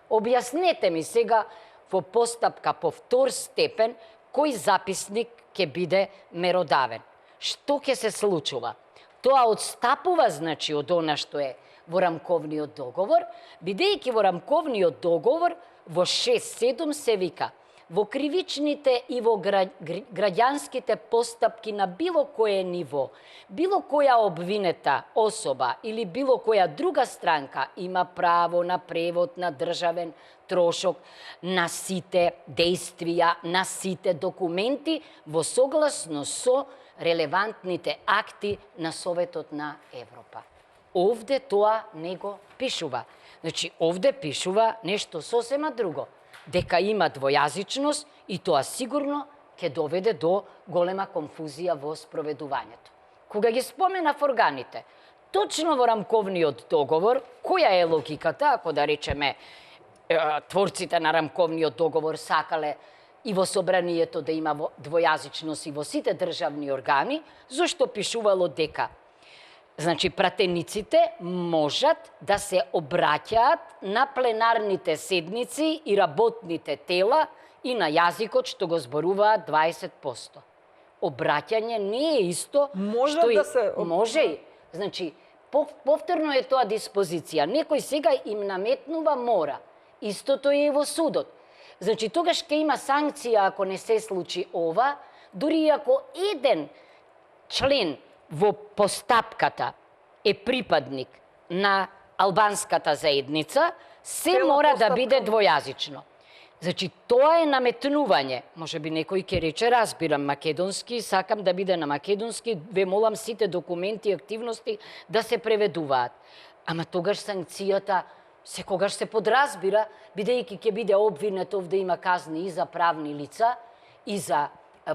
S2: Објаснете ми сега во постапка по втор степен кој записник ќе биде меродавен. Што ќе се случува? Тоа отстапува, значи, од она што е во рамковниот договор, бидејќи во рамковниот договор во 6.7 се вика во кривичните и во граѓанските постапки на било кое ниво, било која обвинета особа или било која друга странка има право на превод на државен трошок на сите действија, на сите документи во согласно со релевантните акти на Советот на Европа. Овде тоа не го пишува. Значи, овде пишува нешто сосема друго. Дека има двојазичност и тоа сигурно ќе доведе до голема конфузија во спроведувањето. Кога ги споменав органите, точно во рамковниот договор, која е логиката, ако да речеме творците на рамковниот договор сакале и во собранието да има двојазичност и во сите државни органи, зашто пишувало дека значи, пратениците можат да се обраќаат на пленарните седници и работните тела и на јазикот што го зборуваат 20%. Обраќање не е исто
S3: може да се
S2: може. Значи, повторно е тоа диспозиција. Некој сега им наметнува мора. Истото е и во судот. Значи, тогаш ќе има санкција ако не се случи ова, дури ако еден член во постапката е припадник на албанската заедница, се
S3: Цела
S2: мора да
S3: постапка.
S2: биде двојазично. Значи, тоа е наметнување. Може би некој ќе рече, разбирам македонски, сакам да биде на македонски, ве молам сите документи и активности да се преведуваат. Ама тогаш санкцијата секогаш се подразбира, бидејќи ќе биде обвинет, овде има казни и за правни лица, и за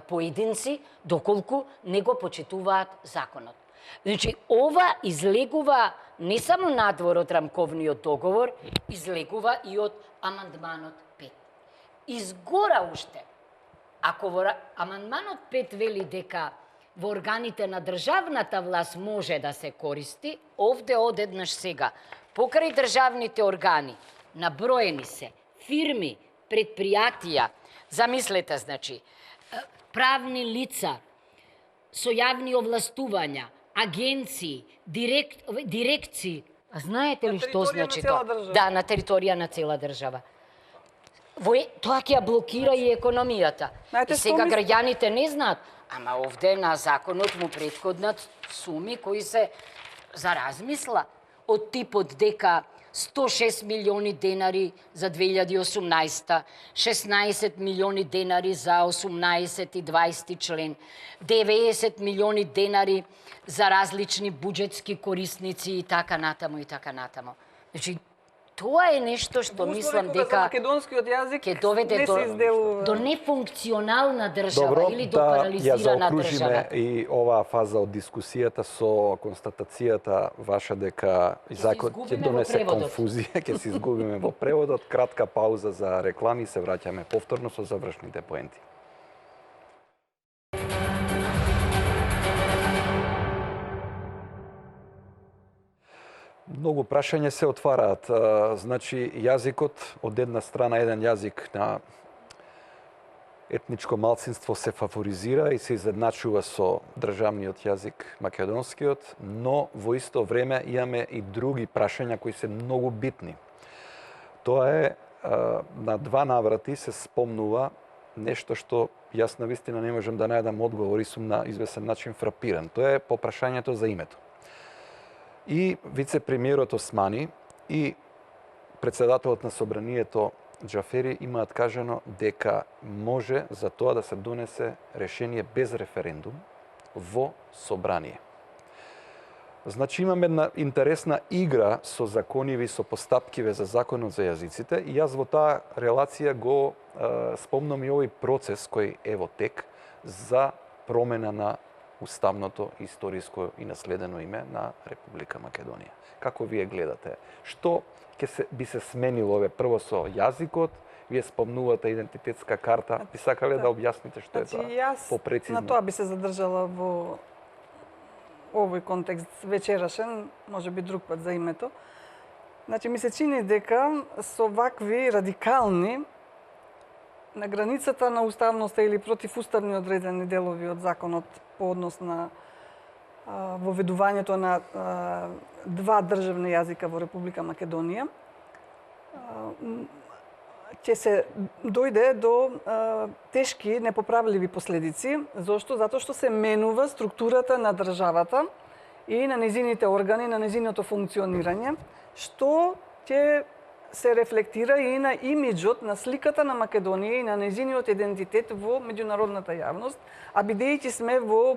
S2: поединци, доколку не го почитуваат законот. Значи, ова излегува не само надвор од рамковниот договор, излегува и од амандманот 5. Изгора уште, ако во амандманот 5 вели дека во органите на државната власт може да се користи, овде одеднаш сега, покрај државните органи, наброени се фирми, предпријатија, замислете, значи, правни лица, со јавни овластувања, агенции, дирекции. А знаете ли што значи тоа? Да, на територија на цела држава. Тоа ќе ја блокира и економијата. И сега граѓаните не знаат, ама овде на законот му претходнат суми кои се за размисла. Од типот дека 106 милиони денари за 2018, 16 милиони денари за 18 и 20 член, 90 милиони денари за различни буџетски корисници и така натаму и така натаму. Значи, тоа е нешто што мислам дека
S3: македонскиот јазик
S2: ќе доведе до нефункционална држава или до парализирана држава.
S1: Добро, ја заокружиме и оваа фаза од дискусијата со констатацијата ваша дека закон ќе донесе конфузија, ќе се изгубиме во преводот. Кратка пауза за реклами, се враќаме повторно со завршните поенти. Многу прашања се отвараат. Значи, јазикот, од една страна, еден јазик на етничко малцинство се фаворизира и се изедначува со државниот јазик, македонскиот, но во исто време имаме и други прашања кои се многу битни. Тоа е, на два наврати се спомнува нешто што јас навистина не можам да најдам одговор и сум на извесен начин фрапиран. Тоа е по прашањето за името. И вице-премиерот Османи и председателот на Собранието Џафери имаат кажано дека може за тоа да се донесе решение без референдум во Собрание. Значи имаме една интересна игра со закониви, со постапкиве за законот за јазиците и јас во таа релација го спомнам и овој процес кој е во тек за промена на уставното, историско и наследено име на Република Македонија. Како вие гледате? Што би се сменило ове прво со јазикот? Вие спомнувате идентитетска карта. Би сакале да објасните што е тоа попрецизно?
S3: На тоа би се задржала во овој контекст вечерашен, може би друг пат за името. Значи, ми се чини дека со вакви радикални на границата на уставноста или противуставни одредени делови од законот по однос на воведувањето на два државни јазика во Република Македонија, ќе се дојде до тешки, непоправливи последици. Зошто? Затоа што се менува структурата на државата и на незините органи, на незиното функционирање, што ќе се рефлектира и на имиджот, на сликата на Македонија и на незиниот идентитет во меѓународната јавност, а бидејќи сме во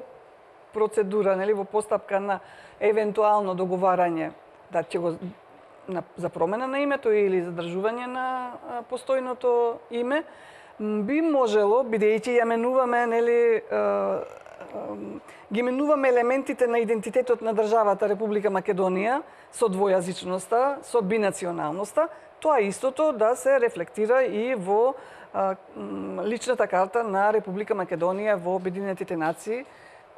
S3: процедура, нели, во постапка на евентуално договарање да ќе го за промена на името или задржување на постојното име, би можело, бидејќи ја менуваме, нели, ги менуваме елементите на идентитетот на државата Република Македонија со двојазичноста, со бинационалноста, тоа истото да се рефлектира и во личната карта на Република Македонија во Обединетите нации,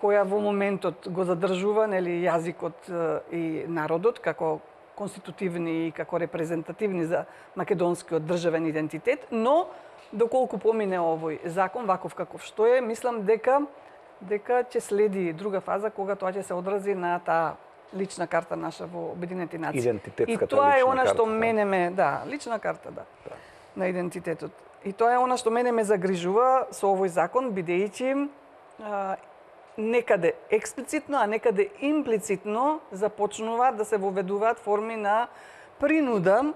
S3: која во моментот го задржува, нели, јазикот и народот како конститутивни и како репрезентативни за македонскиот државен идентитет, но доколку помине овој закон ваков каков што е, мислам дека ќе следи друга фаза кога тоа ќе се одрази на таа лична карта наша во Обединети нации.
S1: Идентитетската
S3: и тоа е она
S1: карта,
S3: што мене ме, лична карта, на идентитетот. И тоа е она што мене ме загрижува со овој закон, бидејќи некаде експлицитно, а некаде имплицитно започнуваат да се воведуваат форми на принуда,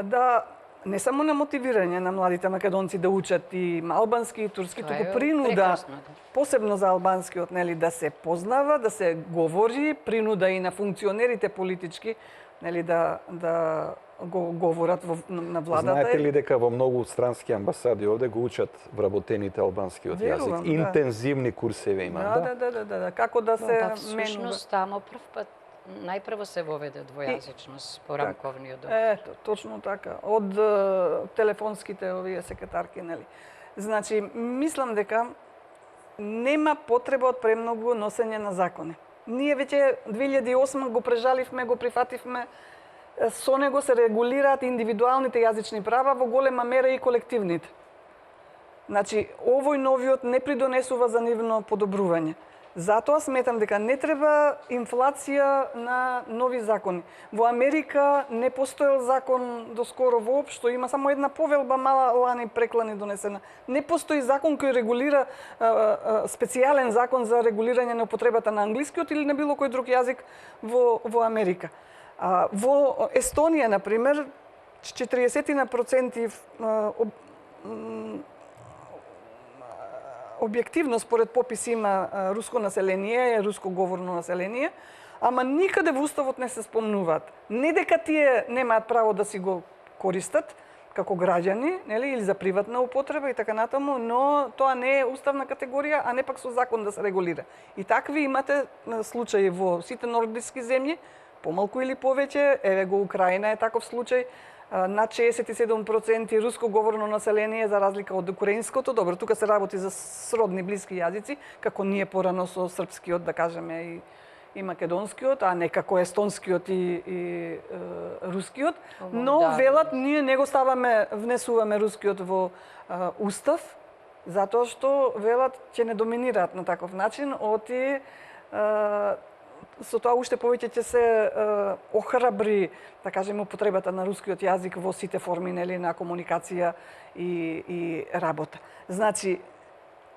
S3: да не само на мотивирање на младите македонци да учат и албански и турски,
S2: Тоа
S3: туку
S2: е
S3: принуда,
S2: прекрасно, да.
S3: посебно за албанскиот, нели, да се познава, да се говори, принуда и на функционерите политички, нели, да го говорат на владата.
S1: Знаете ли дека во многу странски амбасади овде го учат вработените албанскиот
S3: Верувам,
S1: јазик?
S3: да.
S1: Интензивни курсеви има,
S3: Да. Како да се
S2: Па всушност тамо прв пат најпрво се воведе двојазичност по рамковниот договор.
S3: Ето, точно така. Од телефонските овие секретарки, нели. Значи, мислам дека нема потреба од премногу носење на закони. Ние веќе 2008 го прежаливме, го прифативме, со него се регулираат индивидуалните јазични права во голема мера и колективните. Значи, овој новиот не придонесува за нивно подобрување. Затоа сметам дека не треба инфлација на нови закони. Во Америка не постоел закон доскоро воопшто, има само една повелба мала лани преклани донесена. Не постои закон кој регулира специјален закон за регулирање на употребата на англискиот или на било кој друг јазик во Америка. Во Естонија, например, 40% објективно според попис има руско население, руско говорно население, ама никаде во уставот не се спомнуваат. Не дека тие немаат право да си го користат како граѓани, нели, или за приватна употреба и така натаму, но тоа не е уставна категорија, а не пак со закон да се регулира. И такви имате случаи во сите нордиски земји, помалку или повеќе, еве го Украина е таков случај, над 67% руско говорно население за разлика од украинското. Добро, тука се работи за сродни блиски јазици, како ние порано со српскиот, да кажеме, и македонскиот, а не како естонскиот и рускиот. Но велат, ние не го внесуваме рускиот во устав, затоа што велат ќе не доминираат на таков начин, оти со тоа уште повеќе ќе се охрабри, да кажеме, употребата на рускиот јазик во сите форми, нели, на комуникација и работа. Значи,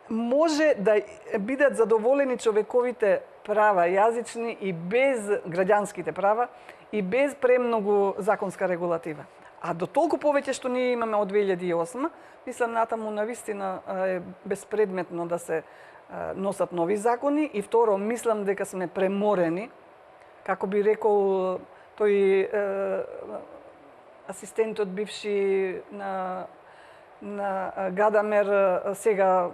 S3: може да бидат задоволени човековите права јазични и без граѓанските права и без премногу законска регулатива. А до толку повеќе што ние имаме од 2008, мислам натаму навистина е безпредметно да се носат нови закони и второ, мислам дека сме преморени, како би рекол тој асистентот бивши на Гадамер, сега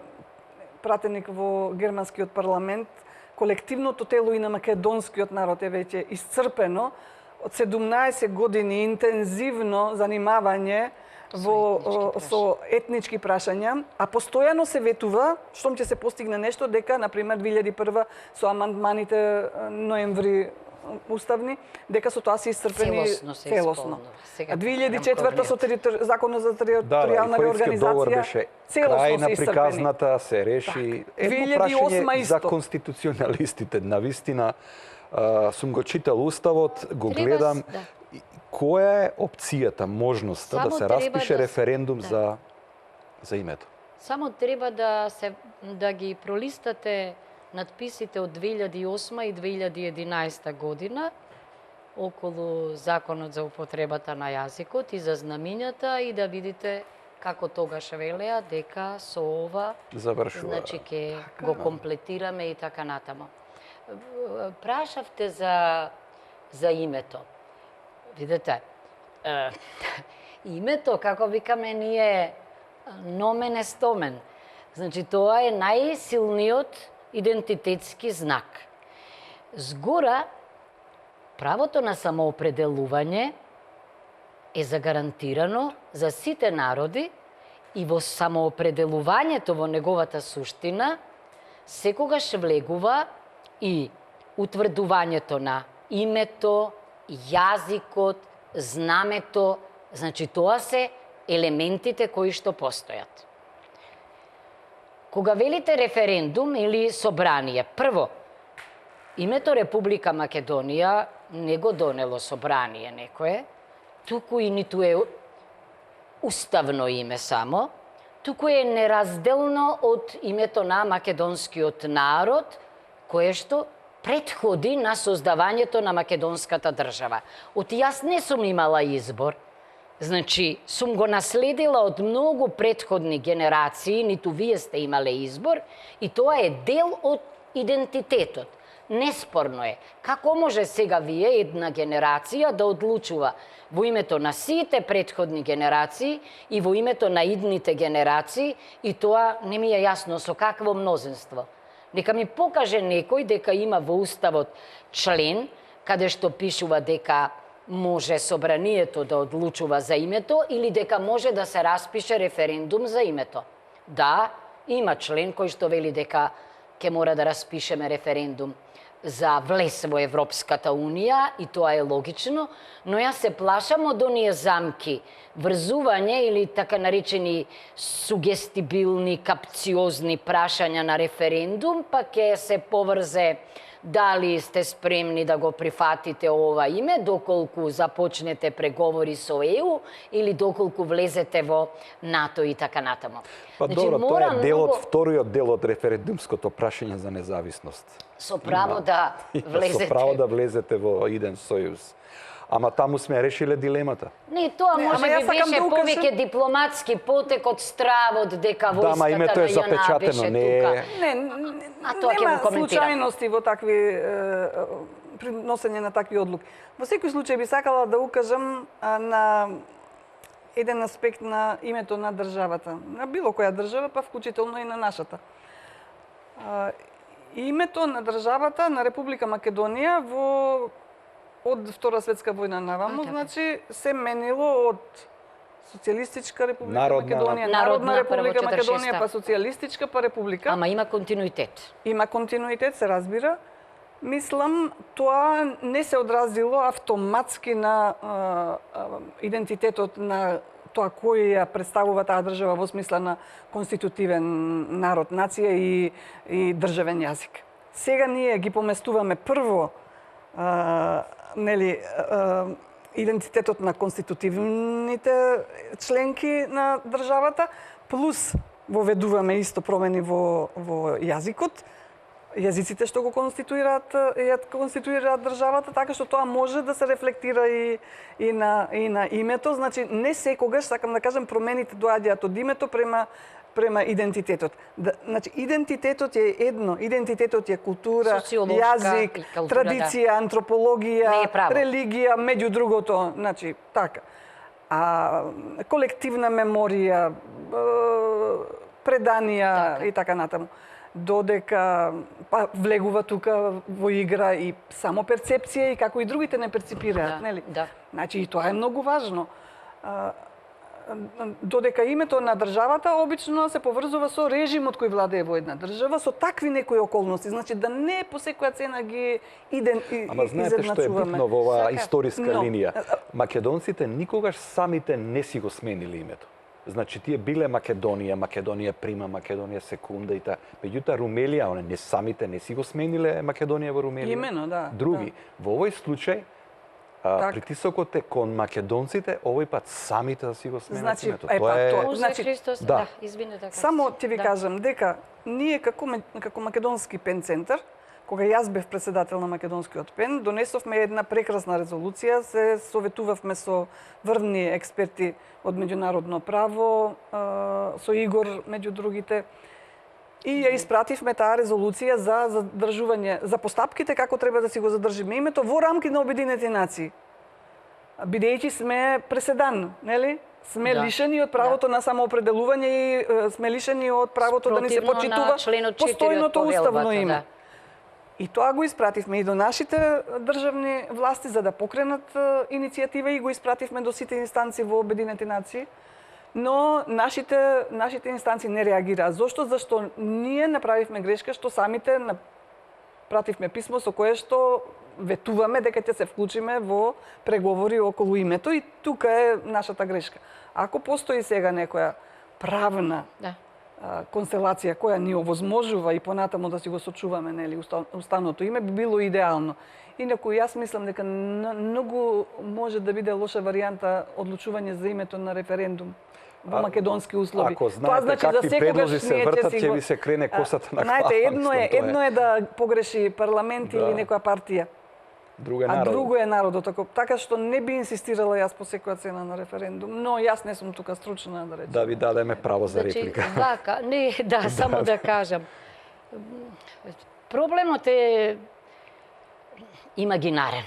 S3: пратеник во германскиот парламент, колективното тело и на македонскиот народ е веќе исцрпено од 17 години интензивно занимавање со етнички прашања, а постојано се ветува, штом ќе се постигне нешто, дека, например, 2001 со амандманите ноември уставни, дека со тоа се исцрпени целосно. А 2004 со законот за територијална реорганизација,
S1: крај на приказната се реши. Едно прашање за конституционалистите. Навистина, сум го читал уставот, го гледам. Која е опцијата, можноста да се распише референдум за името?
S2: Само треба да ги пролистате надписите од 2008 и 2011 година околу законот за употребата на јазикот и за знамињата и да видите како тогаш велеа дека со ова
S1: завршува.
S2: Значи ќе го комплетираме и така натаму. Прашавте за името. Видете, името, како викаме ние, номен е стомен. Значи, тоа е најсилниот идентитетски знак. Згора, правото на самоопределување е загарантирано за сите народи и во самоопределувањето во неговата суштина секогаш влегува и утврдувањето на името, јазикот, знамето, значи тоа се елементите кои што постојат. Кога велите референдум или собрание, прво, името Република Македонија не го донело собрание некое, туку и ниту е уставно име само, туку е неразделно од името на македонскиот народ, кое што претходи на создавањето на македонската држава. Јас не сум имала избор. Значи, сум го наследила од многу претходни генерации, ниту вие сте имале избор, и тоа е дел од идентитетот. Неспорно е. Како може сега вие, една генерација, да одлучува во името на сите претходни генерации и во името на идните генерации, и тоа не ми е јасно со какво мнозинство. Нека ми покаже некој дека има во Уставот член каде што пишува дека може собранието да одлучува за името или дека може да се распише референдум за името. Да, има член кој што вели дека ќе мора да распишеме референдум за влез во Европската Унија, и тоа е логично, но јас се плашам од оние замки, врзување или така наречени сугестибилни, капциозни прашања на референдум, па ќе се поврзе дали сте спремни да го прифатите ова име, доколку започнете преговори со ЕУ или доколку влезете во НАТО и така натаму.
S1: Па добро, тоа е вториот дел од референдумското прашање за независност.
S2: Со право да влезете.
S1: Со право да влезете во иден сојуз. Ама таму сме решиле дилемата.
S2: Не, тоа може би беше повеќе дипломатски потек од стравот дека војската на JNA беше тука.
S3: Нема случајности во такви приносење на такви одлуки. Во секој случај би сакала да укажам на еден аспект на името на државата, на било која држава, па вклучително и на нашата. Името на државата на Република Македонија од Втора светска војна наваму, значи се менило од Социјалистичка Република Македонија, Народна Република Македонија, па Социјалистичка, па Република.
S2: Ама има континуитет.
S3: Има континуитет, се разбира. Мислам, тоа не се одразило автоматски на идентитетот на тоа кој ја представува таа држава во смисла на конститутивен народ, нација и државен јазик. Сега ние ги поместуваме прво идентитетот на конститутивните членки на државата, плюс воведуваме исто промени во јазикот, јазиците што го конституираат државата, така што тоа може да се рефлектира и на името. Значи, не секогаш, сакам да кажем, промените доаѓаат од името према идентитетот. Значи, идентитетот е едно. Идентитетот е култура, јазик, традиција, антропологија, религија, меѓу другото, значи, така. Колективна меморија, преданија и така натаму. Додека влегува тука во игра и само перцепција и како и другите не перципираат, нели? Значи, и тоа е многу важно. Додека името на државата обично се поврзува со режимот кој владее во една држава, со такви некои околности, значи да не по секоја цена ги изедначуваме.
S1: Ама знаете што е битно во оваа историска линија? Македонците никогаш самите не си го смениле името. Значи, тие биле Македонија, Македонија прима, Македонија секунда и та. Меѓутоа, Румелија, не самите не си го смениле Македонија во Румелија.
S3: Имено, да.
S1: Други. Во овој случај, притисокот е кон македонците, овој пат самите да си го сменат името.
S2: Тоа е...
S3: Само ти ви кажам дека ние како македонски пен центар, кога јас бев председател на македонскиот пен, донесовме една прекрасна резолуција, се советувавме со врвни експерти од меѓународно право, со Игор меѓу другите, и ја испративме таа резолуција за задржување, за постапките како треба да си го задржиме името во рамки на Обединетите нации. Бидејќи сме преседан, нели? Сме лишени од правото на самоопределување и сме лишени од правото да ни се почитува постојното уставно име. И тоа го испративме и до нашите државни власти за да покренат иницијатива и го испративме до сите инстанции во Обединетите нации. Но нашите инстанции не реагираа. Зошто? Зашто ние направивме грешка што самите пративме писмо со кое што ветуваме дека ќе се вклучиме во преговори околу името и тука е нашата грешка. Ако постои сега некоја правна констелација која ни овозможува и понатаму да си го сочуваме, нели, уставното име, би било идеално. Инаку јас мислам дека многу може да биде лоша варијанта одлучување за името на референдум во македонски услови.
S1: Ако знаете какви предлози се вртат, ќе ви се крене косата на глава.
S3: Знаете, едно е да погреши парламент или некоја партија.
S1: Друго е народот.
S3: А друго е народот. Така што не би инсистирала јас по секоја цена на референдум, но јас не сум тука стручна да речем.
S1: Да ви дадеме право за реплика.
S2: Вака, не, да, само да кажам. Проблемот е имагинарен.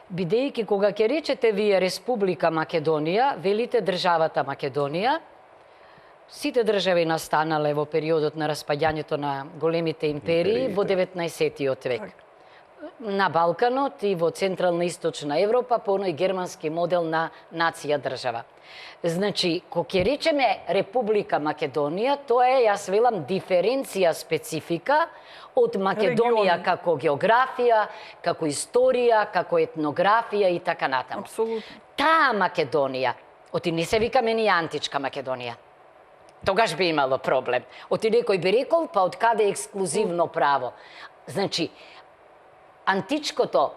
S2: Бидејќи кога ќе речете вие Республика Македонија, велите државата Македонија, сите држави настанале во периодот на распаѓањето на големите империи во 19-тиот век. На Балканот и во Централна и Источна Европа по оној германски модел на нација држава. Значи, кога ќе речеме Република Македонија, тоа е, јас велам, диференција специфика од Македонија како географија, како историја, како етнографија и така натаму.
S3: Апсолутно.
S2: Таа Македонија, оти не се викаме ни античка Македонија. Тогаш би имало проблем. Оти некој би рекол, па од каде ексклузивно право. Значи, античкото,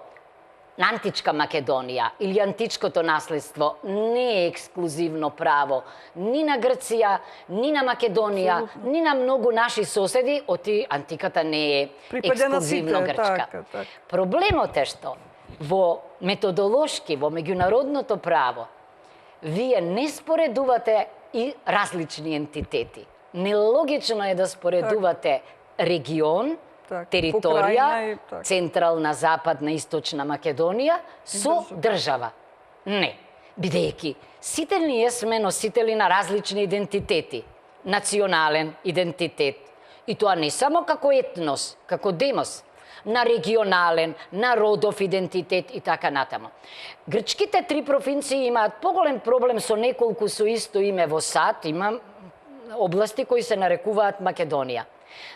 S2: античка Македонија или античкото наследство не е ексклузивно право ни на Грција, ни на Македонија, ни на многу наши соседи, оти антиката не е ексклузивно грчка.
S3: Така.
S2: Проблемот е што во методолошки, во меѓународното право, вие не споредувате и различни ентитети. Нелогично е да споредувате регион, територија, Централна, Западна, Источна Македонија со држава. Не. Бидејќи сите ние сме носители на различни идентитети. Национален идентитет. И тоа не само како етнос, како демос, на регионален, на родов идентитет и така натаму. Грчките три провинции имаат поголем проблем со неколку со исто име во САД, има области кои се нарекуваат Македонија.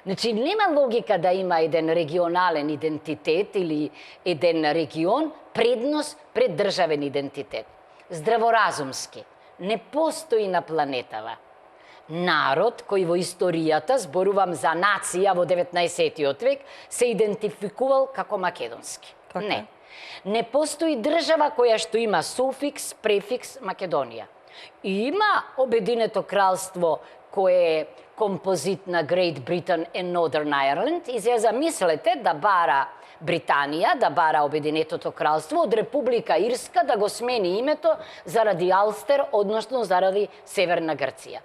S2: Значи, нема логика да има еден регионален идентитет или еден регион предност пред државен идентитет. Здраворазумски. Не постои на планетава народ кој во историјата, зборувам за нација во 19-тиот век, се идентификувал како македонски.
S3: Така.
S2: Не. Не постои држава која што има суфикс, префикс Македонија. И има Обединето кралство кое е композит на Great Britain and Northern Ireland и се замислете да бара Британија, да бара Обединетото кралство од Република Ирска да го смени името заради Алстер, односно заради Северна Грција.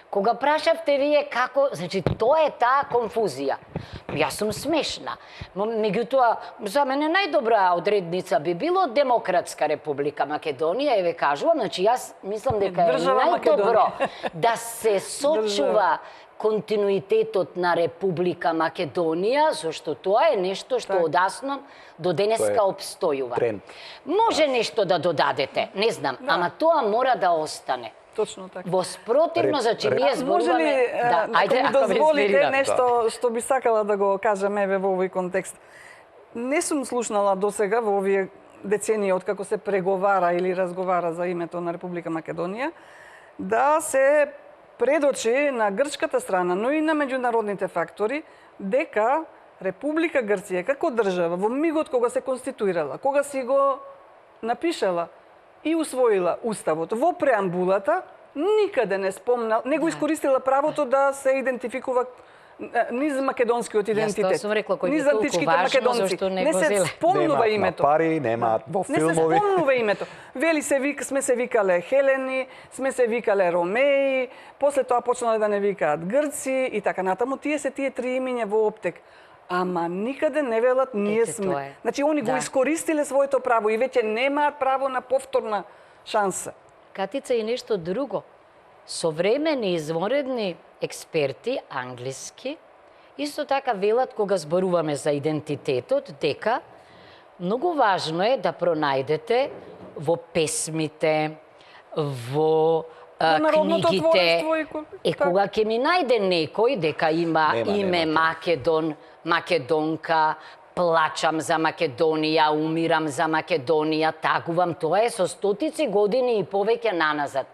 S2: Кога прашавте вие како, значи тоа е таа конфузија. Јас сум смешна. Меѓутоа, за мене најдобра одредница би било Демократска Република Македонија, и ве кажувам, значи јас мислам дека е најдобро да се сочува континуитетот на Република Македонија, зашто тоа е нешто што одасно до денеска обстојува. Може нешто да додадете, не знам, ама тоа мора да остане.
S3: Точно така.
S2: Во спротивно, значи ние зборуваме...
S3: Може ли, ако ми дозволите, нешто што би сакала да го кажам еве во овој контекст. Не сум слушнала досега во овие децении од како се преговара или разговара за името на Република Македонија, да се предочи на грчката страна, но и на меѓународните фактори, дека Република Грција како држава во мигот кога се конституирала, кога си го напишала и усвоила уставот во преамбулата, никаде не спомнал, не го искористила правото да се идентификува низ македонскиот идентитет.
S2: Јас сум рекла кој
S3: низ
S2: е толку
S3: античките
S2: важно,
S3: македонци.
S2: зашто не
S3: Не
S2: го
S3: се
S2: зеле.
S3: спомнува името.
S1: Немаат на пари, немаат во филмови.
S3: Не се спомнува името. Вели сме се викале Хелени, сме се викале Ромеи, после тоа почнале да не викаат Грци и така натаму. Тие три имиња во оптек. Ама никаде не велат ние сме. Значи, они го искористиле своето право и веќе немаат право на повторна шанса.
S2: Катица, и нешто друго. Современи извонредни експерти, англиски, исто така велат кога зборуваме за идентитетот, дека многу важно е да пронајдете во песмите, во книгите, кога ќе ми најде некој дека има име Македон, Македонка, плачам за Македонија, умирам за Македонија, тагувам, тоа е со стотици години и повеќе наназад.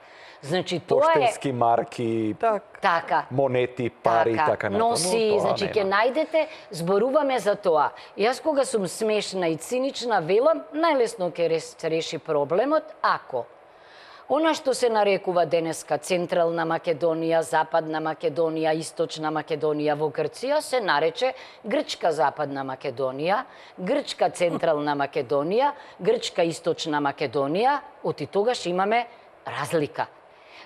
S2: Значи тоа е
S1: поштенски марки,
S2: така,
S1: монети, пари, така натаму.
S2: Носи, значи ќе најдете, зборуваме за тоа. Јас кога сум смешна и цинична велам, најлесно ќе се реши проблемот ако Она што се нарекува денеска Централна Македонија, Западна Македонија, Источна Македонија во Грција, се нарече Грчка Западна Македонија, Грчка Централна Македонија, Грчка Источна Македонија, оти тогаш имаме разлика.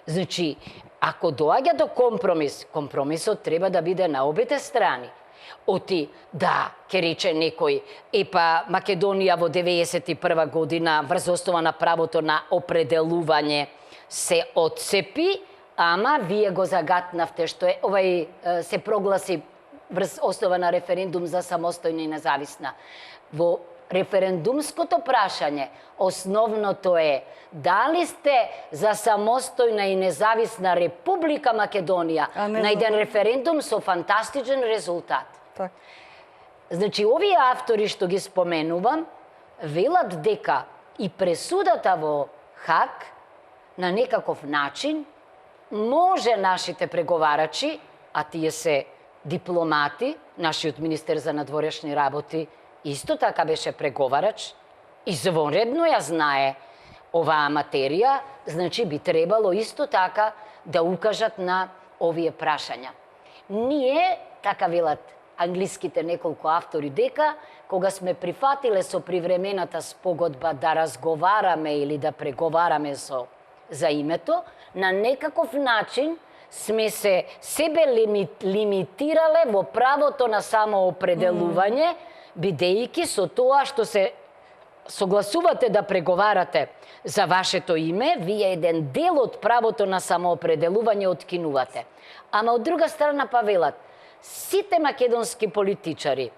S2: Значи, ако доаѓа до компромис, компромисот треба да биде на обете страни. Оти, да, ке рече некој, епа Македонија во 91 година врз основа на правото на определување се отцепи, ама вие го загатнавте што е се прогласи врз основа на референдум за самостојна и независна. Во референдумското прашање основното е дали сте за самостојна и независна Република Македонија на еден референдум со фантастичен резултат.
S3: Так.
S2: Значи, овие автори што ги споменувам, велат дека и пресудата во Хаг на некаков начин може нашите преговарачи, а тие се дипломати, нашиот министер за надворешни работи исто така беше преговарач, извонредно ја знае оваа материја, значи би требало исто така да укажат на овие прашања. Ние, така велат англиските неколку автори, дека кога сме прифатиле со привремената спогодба да разговараме или да преговараме за името, на некаков начин сме се себе лимитирале во правото на самоопределување, бидејќи со тоа што се согласувате да преговарате за вашето име, вие еден дел од правото на самоопределување откинувате. Ама од друга страна па велат, сите македонски политичари,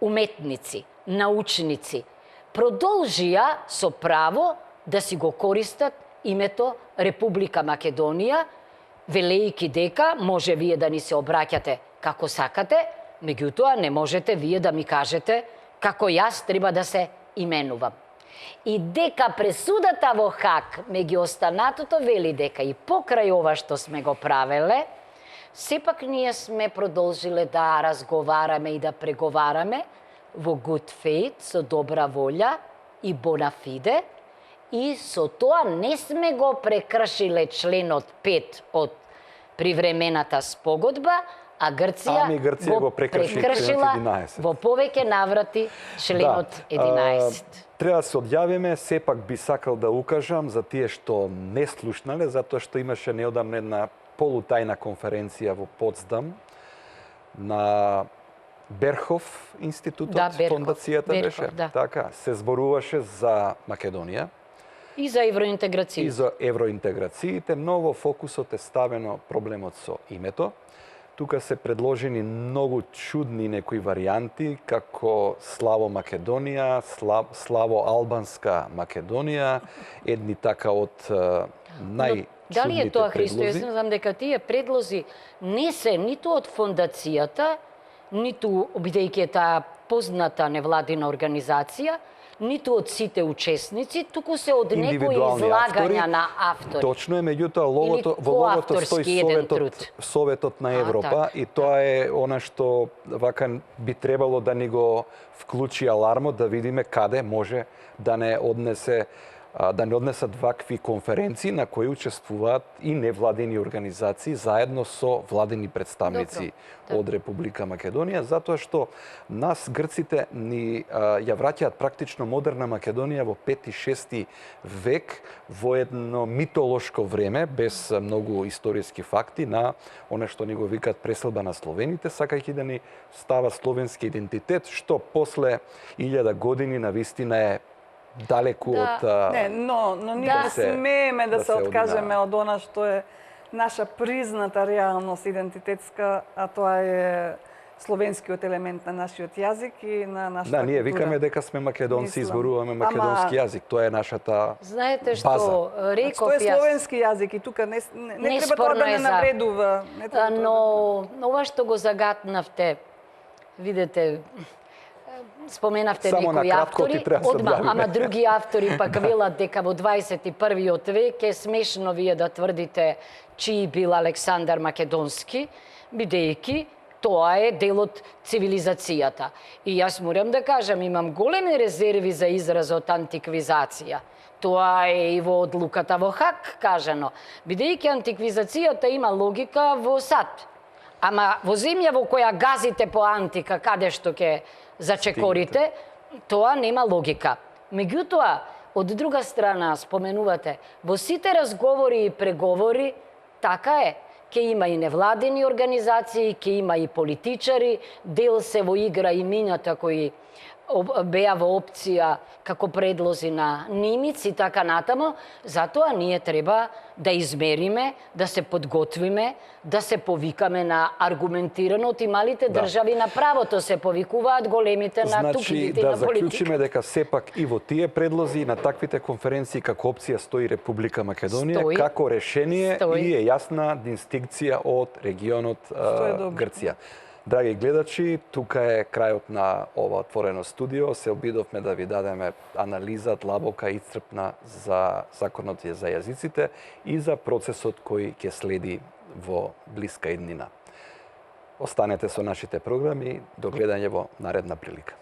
S2: уметници, научници, продолжија со право да си го користат името Република Македонија, велејќи дека може вие да ни се обраќате како сакате, меѓутоа не можете вие да ми кажете како јас треба да се именувам. И дека пресудата во Хаг, меѓу останатото, вели дека и покрај ова што сме го правеле, сепак ние сме продолжиле да разговараме и да преговараме во good faith, со добра волја и bona fide, и со тоа не сме го прекршиле членот 5 од привремената спогодба, а Грција го прекршила во повеќе наврати членот 11.
S1: Треба да се одјавиме, сепак би сакал да укажам за тие што не слушнале, затоа што имаше неодамна една полутајна конференција во Потсдам на Берхов институтот, фондацијата беше. Така, се зборуваше за Македонија.
S2: И за евроинтеграциите.
S1: И за евроинтеграциите, но во фокусот е ставено проблемот со името. Тука се предложени многу чудни некои варијанти, како Славо Македонија, Славо Албанска Македонија, едни така од најчудните предлози.
S2: Дали е тоа, Христо? Јас знам дека тие предлози не се ниту од фондацијата, ниту, бидејќи е таа позната невладина организација, ниту од сите учесници, туку се од некои излагања на автори.
S1: Точно е, меѓутоа во логото стои Советот на Европа и тоа е она што вака би требало да ни го вклучи алармот, да видиме каде може да не однесат вакви конференции на кои учествуваат и невладени организации заедно со владени представници од Република Македонија, затоа што нас грците ни ја враќаат практично модерна Македонија во 5-6 век во едно митолошко време без многу историски факти на она што ни го викаат преселба на словените, сакајќи да ни става словенски идентитет, што после 1000 години навистина е далеку од...
S3: Не, но ние не смееме да се откажеме од она што е наша призната реалност идентитетска, а тоа е словенскиот елемент на нашиот јазик и на нашата култура.
S1: Ние викаме дека сме македонци и зборуваме македонски јазик. Тоа е нашата база.
S2: Знаете што, реков јас...
S3: Тоа е словенски јазик и тука не треба тоа да не навредува.
S2: Но ова што го загатнавте, видете, споменавте некои автори, ама други автори пак велат дека во 21-иот век е смешно вие да тврдите чиј бил Александар Македонски, бидејќи Тоа е дел од цивилизацијата. И јас морам да кажам, имам големи резерви за изразот антиквизација. Тоа е и во одлуката во Хаг кажано. Бидејќи антиквизацијата има логика во САД. Ама во земја во која газите по антика, каде што ќе зачекорите, тоа нема логика. Меѓутоа, од друга страна, споменувате, во сите разговори и преговори, така е, ќе има и невладени организации, ќе има и политичари, дел се во игра и минјата кои беа во опција како предлози на Нимиц и така натаму, затоа ние треба да измериме, да се подготвиме, да се повикаме на аргументирано. Од и малите држави на правото се повикуваат, големите на тукидите и на политика.
S1: Да заклучиме дека сепак и во тие предлози на таквите конференции како опција стои Република Македонија, како решение и е јасна дистинкција од регионот Грција. Драги гледачи, тука е крајот на ова отворено студио. Се обидовме да ви дадеме анализа длабока и исцрпна за законот за јазиците и за процесот кој ќе следи во блиска иднина. Останете со нашите програми, до гледање во наредна прилика.